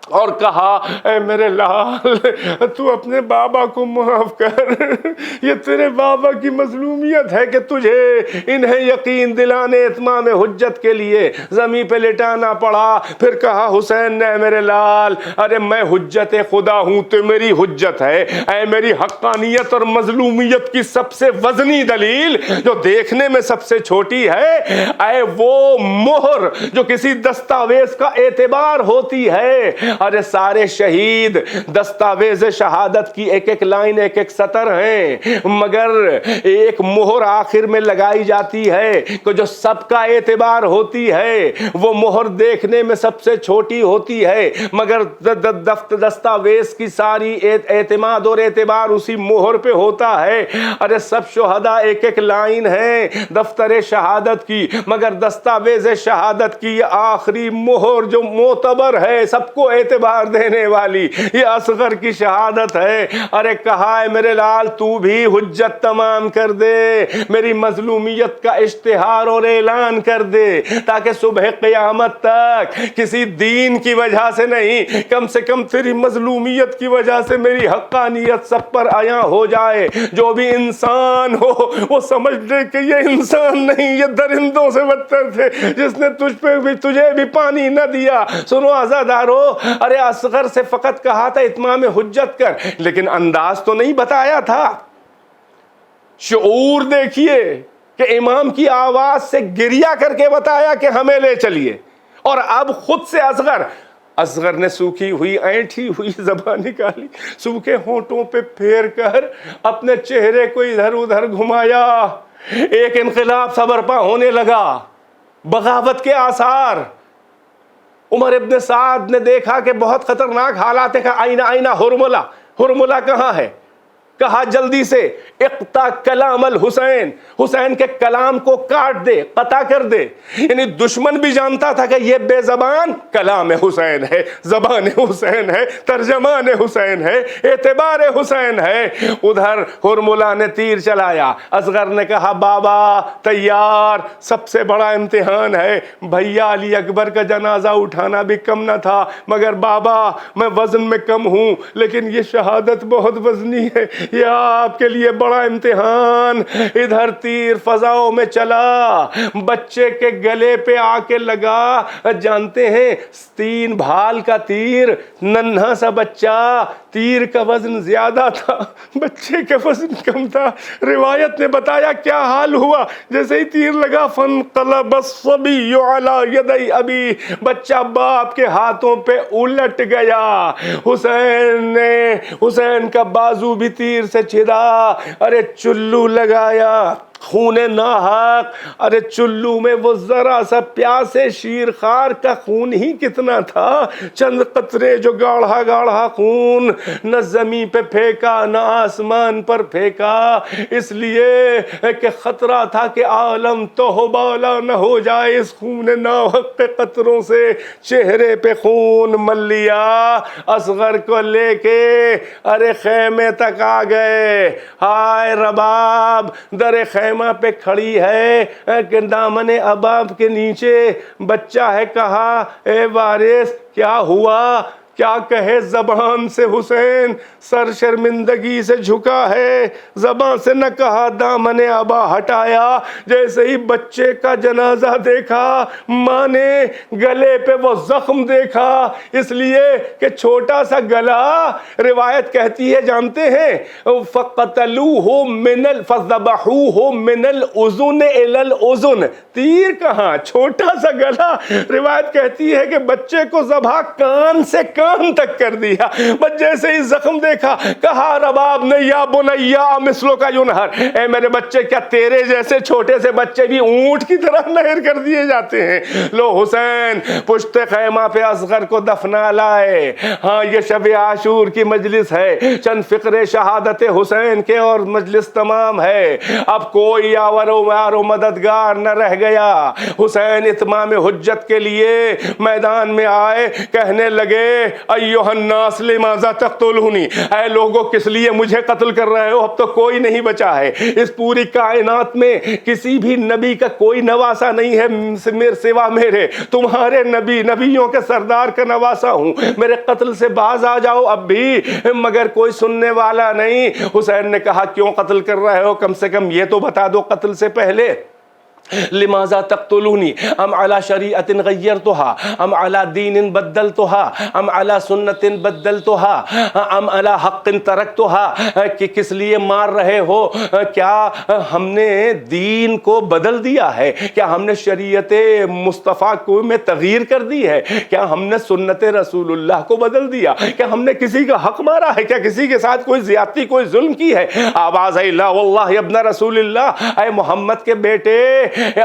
اور کہا اے میرے لال تو اپنے بابا کو معاف کر، یہ تیرے بابا کی مظلومیت ہے کہ تجھے انہیں یقین دلانے اتمام حجت کے لیے زمین پہ لٹانا پڑا۔ پھر کہا حسین نے اے میرے لال، ارے میں حجت خدا ہوں تو میری حجت ہے، اے میری حقانیت اور مظلومیت کی سب سے وزنی دلیل جو دیکھنے میں سب سے چھوٹی ہے، اے وہ مہر جو کسی دستاویز کا اعتبار ہوتی ہے۔ ارے سارے شہید دستاویز شہادت کی ایک ایک لائن ایک ایک سطر ہیں، مگر ایک مہر آخر میں لگائی جاتی ہے کہ جو سب کا اعتبار ہوتی ہے، وہ مہر دیکھنے میں سب سے چھوٹی ہوتی ہے، مگر دستاویز کی ساری اعتماد اور اعتبار اسی مہر پہ ہوتا ہے۔ ارے سب شہداء ایک ایک لائن ہیں دفتر شہادت کی، مگر دستاویز شہادت کی یہ آخری مہر جو معتبر ہے، سب کو اعتبار دینے والی، یہ اصغر کی شہادت ہے۔ ارے کہا ہے میرے لال تو بھی حجت تمام کر دے، میری مظلومیت کا اشتہار اور اعلان کر دے، تاکہ صبح قیامت تک کسی دین کی وجہ سے نہیں، کم سے کم تیری مظلومیت کی وجہ سے میری حقانیت سب پر عیاں ہو جائے۔ جو بھی انسان ہو وہ سمجھ لے کہ یہ انسان نہیں، یہ درندوں سے بدتر تھے، جس نے تجھے بھی پانی نہ دیا۔ سنو عزادارو، ارے اصغر سے فقط کہا تھا اتمام حجت کر، لیکن انداز تو نہیں بتایا تھا۔ شعور دیکھیے کہ امام کی آواز سے گریہ کر کے بتایا کہ ہمیں لے چلیے، اور اب خود سے اصغر نے سوکھی ہوئی اینٹھی ہوئی زبان نکالی، سوکھے ہونٹوں پہ پھیر کر اپنے چہرے کو ادھر ادھر گھمایا۔ ایک انقلاب سا برپا ہونے لگا، بغاوت کے آثار۔ عمر ابن سعد نے دیکھا کہ بہت خطرناک حالات ہے، کہا آئینہ ہرملہ، ہرملہ کہاں ہے؟ کہا جلدی سے اقطع کلام الحسین، حسین کے کلام کو کاٹ دے، قطع کر دے۔ یعنی دشمن بھی جانتا تھا کہ یہ بے زبان کلام حسین ہے، زبان حسین ہے، ترجمان حسین ہے، اعتبار حسین ہے۔ ادھر ہرملہ نے تیر چلایا، اصغر نے کہا بابا تیار، سب سے بڑا امتحان ہے، بھیا علی اکبر کا جنازہ اٹھانا بھی کم نہ تھا، مگر بابا میں وزن میں کم ہوں، لیکن یہ شہادت بہت وزنی ہے، یہ آپ کے لیے بڑا امتحان۔ ادھر تیر فضاؤں میں چلا، بچے کے گلے پہ آ کے لگا۔ جانتے ہیں 3 بھال کا تیر، ننھا سا بچہ، تیر کا وزن زیادہ تھا، بچے کا وزن کم تھا۔ روایت نے بتایا کیا حال ہوا، جیسے ہی تیر لگا فانقلب الصبی علی یدی ابی، بچہ باپ کے ہاتھوں پہ الٹ گیا۔ حسین کا بازو بھی تیر سے چھدا، ارے چلو لگایا، خون ناحق۔ ارے چلو میں وہ ذرا سا پیاسے شیرخوار کا خون ہی کتنا تھا، چند قطرے جو گاڑھا گاڑھا خون، نہ زمین پہ پھینکا نہ آسمان پر پھینکا، اس لیے کہ خطرہ تھا کہ عالم توہبالا نہ ہو جائے اس خون ناحق کے قطروں سے۔ چہرے پہ خون مل لیا، اصغر کو لے کے ارے خیمے تک آ گئے۔ ہائے رباب در خیمہ پہ کھڑی ہے کہ دامن اباب کے نیچے بچہ ہے، کہا اے وارث کیا ہوا؟ کیا کہے زبان سے حسین سر شرمندگی سے جھکا ہے، زبان سے نہ کہا، دامن ابا ہٹایا۔ جیسے ہی بچے کا جنازہ دیکھا، ماں نے گلے پہ وہ زخم دیکھا، اس لیے کہ چھوٹا سا گلا، روایت کہتی ہے جانتے ہیں فَذَبَحُوهُ مِنَ الْأُذُنِ إِلَى الْأُذُنِ، تیر کہاں، چھوٹا سا گلا۔ روایت کہتی ہے کہ بچے کو ذبح کان سے کان کان تک کر دیا. بس جیسے ہی زخم دیکھا کہا رباب نے یا بنیا مثلو کا ینہر, اے میرے بچے کیا تیرے جیسے چھوٹے سے بچے بھی اونٹ کی طرح نہر کر دیے جاتے ہیں. لو حسین پشت خیمہ پہ اصغر کو دفنا لائے. ہاں یہ شب عاشور کی مجلس ہے, چند فقرے شہادت حسین کے اور مجلس تمام ہے. اب کوئی یاور و مددگار نہ رہ گیا. حسین اتمام حجت کے لیے میدان میں آئے, کہنے لگے ایھا الناس لماذا تقتلونی, اے لوگوں کس لیے مجھے قتل کر رہے ہو؟ اب تو کوئی نہیں بچا ہے اس پوری کائنات میں, کسی بھی نبی کا کوئی نواسا نہیں ہے سوا میرے. تمہارے نبی, نبیوں کے سردار کا نواسا ہوں. میرے قتل سے باز آ جاؤ اب بھی, مگر کوئی سننے والا نہیں. حسین نے کہا کیوں قتل کر رہے ہو؟ کم سے کم یہ تو بتا دو قتل سے پہلے. لماذا تقتلونی ام علی شریعت غیرتها ام علی دین بدلتها ام علی سنت بدلتها ام علی حق ترکتها, کہ کس لیے مار رہے ہو؟ کیا ہم نے دین کو بدل دیا ہے؟ کیا ہم نے شریعت مصطفیٰ کو میں تغییر کر دی ہے؟ کیا ہم نے سنت رسول اللہ کو بدل دیا؟ کیا ہم نے کسی کا حق مارا ہے؟ کیا کسی کے ساتھ کوئی زیادتی کوئی ظلم کی ہے؟ آواز ہے لا واللہ ابن رسول اللہ, اے محمد کے بیٹے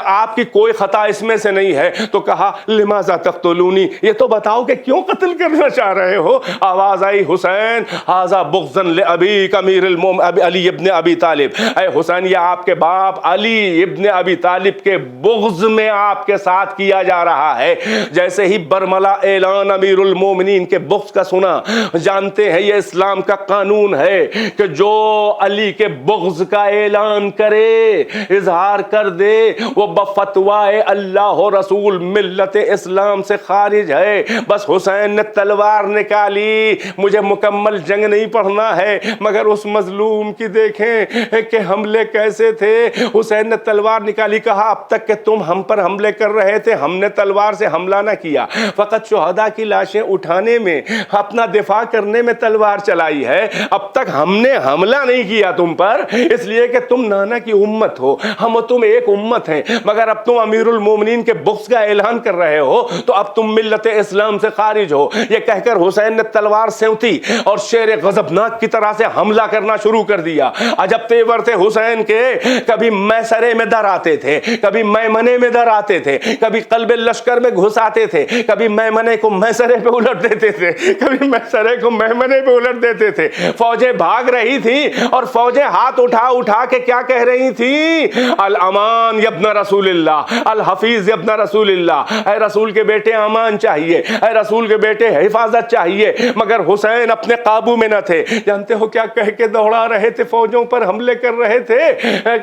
آپ کی کوئی خطا اس میں سے نہیں ہے. تو کہا لماذا تقتلونی, یہ تو بتاؤ کہ کیوں قتل کرنا چاہ رہے ہو؟ آواز آئی حسین ھذا بغضا لابیک امیر المومنین علی ابن ابی طالب, اے حسین یہ آپ کے باپ علی ابن ابی طالب کے بغض میں آپ کے ساتھ کیا جا رہا ہے. جیسے ہی برملا اعلان امیر المومنین کے بغض کا سنا, جانتے ہیں یہ اسلام کا قانون ہے کہ جو علی کے بغض کا اعلان کرے, اظہار کر دے, وہ بفتوائے اللہ و رسول ملت اسلام سے خارج ہے. بس حسین نے تلوار نکالی, مجھے مکمل جنگ نہیں پڑھنا ہے مگر اس مظلوم کی دیکھیں کہ حملے کیسے تھے. حسین نے تلوار نکالی, کہا اب تک کہ تم ہم پر حملے کر رہے تھے ہم نے تلوار سے حملہ نہ کیا, فقط شہداء کی لاشیں اٹھانے میں, اپنا دفاع کرنے میں تلوار چلائی ہے. اب تک ہم نے حملہ نہیں کیا تم پر, اس لیے کہ تم نانا کی امت ہو, ہم تم ایک امت ہیں, مگر اب تم امیر المومنین کے بغض کا اعلان کر رہے ہو تو اب تم ملت اسلام سے خارج ہو. یہ کہہ کر حسین نے تلوار سینتی اور شیر غضبناک کی طرح سے حملہ کرنا شروع کر دیا. عجب تیور تھے حسین کے, کبھی میسرے میں در آتے تھے, کبھی میمنے میں در آتے تھے, کبھی قلب لشکر میں گھس آتے تھے, کبھی میمنے کو میسرے پہ الٹ دیتے تھے, کبھی میسرے کو میمنے پہ الٹ دیتے تھے. فوجیں بھاگ رہی تھی اور فوجیں ہاتھ اٹھا اٹھا کے کیا کہہ رہی تھی؟ الامان یا ابن رسول اللہ, الحفیظ ابن رسول اللہ, اے رسول کے بیٹے امان چاہیے, اے رسول کے بیٹے حفاظت چاہیے. مگر حسین اپنے قابو میں نہ تھے. جانتے ہو کیا کہہ کے دوڑا رہے تھے, فوجوں پر حملے کر رہے تھے,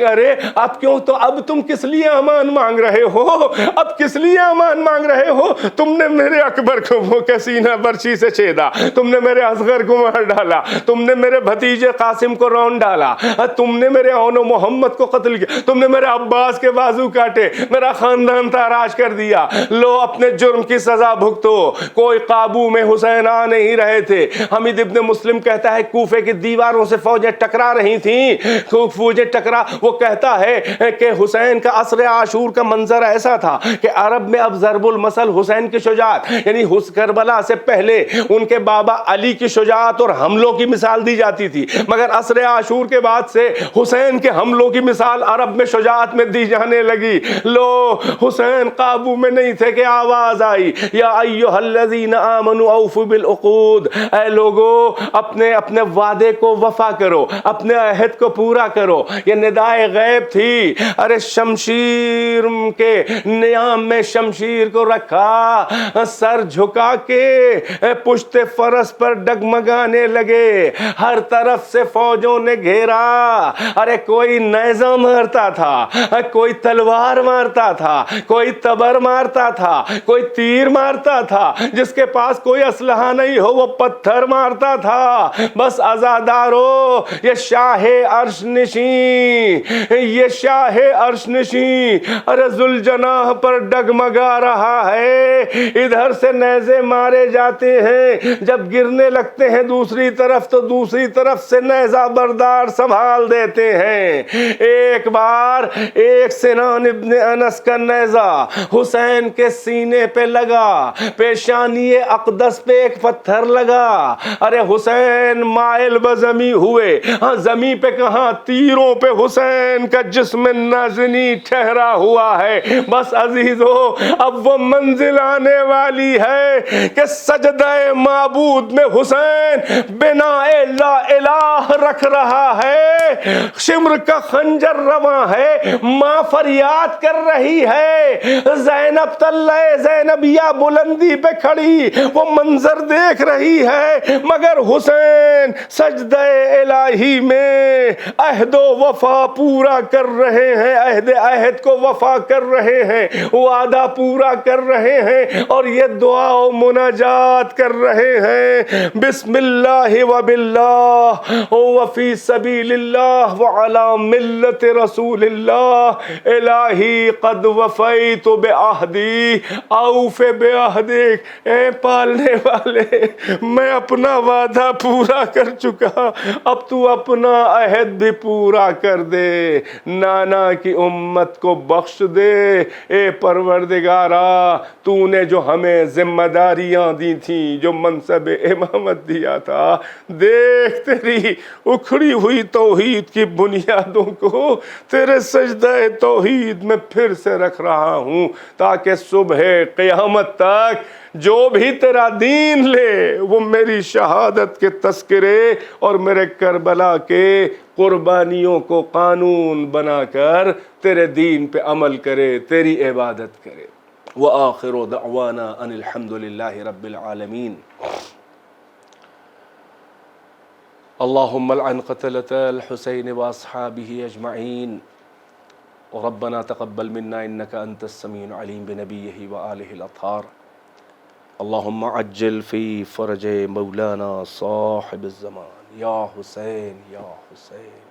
ارے اب کیوں, تو اب تم کس لیے امان مانگ رہے ہو؟ اب کس لیے امان مانگ رہے ہو؟ تم نے میرے اکبر کو سینہ برچی سے چھیدا, تم نے میرے اصغر کو مار ڈالا, تم نے میرے بھتیجے قاسم کو رون ڈالا, تم نے میرے اون و محمد کو قتل کیا, تم نے میرے عباس کے بازو کاٹے, میرا خاندان تاراج کر دیا. لو اپنے جرم کی سزا بھگتو. کوئی قابو میں حسین آ نہیں رہے تھے. حمید ابن مسلم کہتا ہے کوفے کی دیواروں سے فوجیں ٹکرا رہی تھیں, فوجیں ٹکرا, وہ کہتا ہے کہ حسین کا عصر عاشور کا منظر ایسا تھا کہ عرب میں اب ضرب المثل حسین کی شجاعت, یعنی کربلا سے پہلے ان کے بابا علی کی شجاعت اور حملوں کی مثال دی جاتی تھی, مگر عصر عاشور کے بعد سے حسین کے حملوں کی مثال عرب میں شجاعت میں دی جانے لگی. لو حسین قابو میں نہیں تھے کہ آواز آئی یا ایھا الذین آمنوا اوفوا بالعقود, اے لوگو اپنے اپنے وعدے کو وفا کرو, اپنے عہد کو پورا کرو. یہ ندائے غیب تھی. ارے شمشیر کے نیام میں شمشیر کو رکھا, سر جھکا کے پشت فرس پر ڈگمگانے لگے, ہر طرف سے فوجوں نے گھیرا. ارے کوئی نیزہ مارتا تھا, کوئی تلوار مارتا تھا, کوئی تبر مارتا تھا, کوئی تیر مارتا تھا, جس کے پاس کوئی اسلحہ نہیں ہو وہ پتھر مارتا تھا. بس عزادارو, یہ شاہ عرش نشین, یہ شاہ عرش نشین ارے ذوالجناح پر ڈگمگا رہا ہے. ادھر سے نیزے مارے جاتے ہیں, جب گرنے لگتے ہیں دوسری طرف تو دوسری طرف سے نیزہ بردار سنبھال دیتے ہیں. ایک بار ایک سے سنان ابن انس کا نیزہ حسین کے سینے پہ لگا، پیشانی اقدس پہ ایک پتھر لگا، ارے حسین مائل بزمیں ہوئے، ہاں زمین پہ کہاں، تیروں پہ حسین کا جسم نازنی ٹھہرا ہوا ہے۔ بس عزیزو اب وہ منزل آنے والی ہے کہ سجدہ معبود میں حسین بنا لا الہ رکھ رہا ہے، شمر کا خنجر رواں ہے، ماں فریاد کر رہی ہے، زینب تلے زینبیہ بلندی پہ کھڑی وہ منظر دیکھ رہی ہے، مگر حسین سجدہ الہی میں عہد و وفا پورا کر رہے ہیں، عہد کو وفا کر رہے ہیں، وعدہ پورا کر رہے ہیں، اور یہ دعا و مناجات کر رہے ہیں، بسم اللہ و باللہ وفی سبیل اللہ وعلی ملت رسول اللہ، الہی قد وفیت بعہدی اوف بعہدک، اے پالنے والے میں اپنا وعدہ پورا کر چکا، اب تو اپنا عہد بھی پورا کر دے، نانا کی امت کو بخش دے، اے پروردگارا تو نے جو ہمیں ذمہ داریاں دی تھیں، جو منصب امامت دیا تھا، دیکھ تیری اکھڑی ہوئی توحید کی بنیادوں کو تیرے سجدہ توحید میں پھر سے رکھ رہا ہوں، تاکہ صبح قیامت تک جو بھی تیرا دین لے وہ میری شہادت کے تذکرے اور میرے کربلا کے قربانیوں کو قانون بنا کر تیرے دین پہ عمل کرے، تیری عبادت کرے۔ وآخر دعوانا ان الحمد للہ رب العالمین۔ اللہم لعن قتلة الحسین واصحابہ اجمعین، ربنا تقبل منا انك انت السمیع العلیم بنبیہ وآلہ الاطہار، اللہم عجل فی فرج مولانا صاحب الزمان، یا حسین یا حسین۔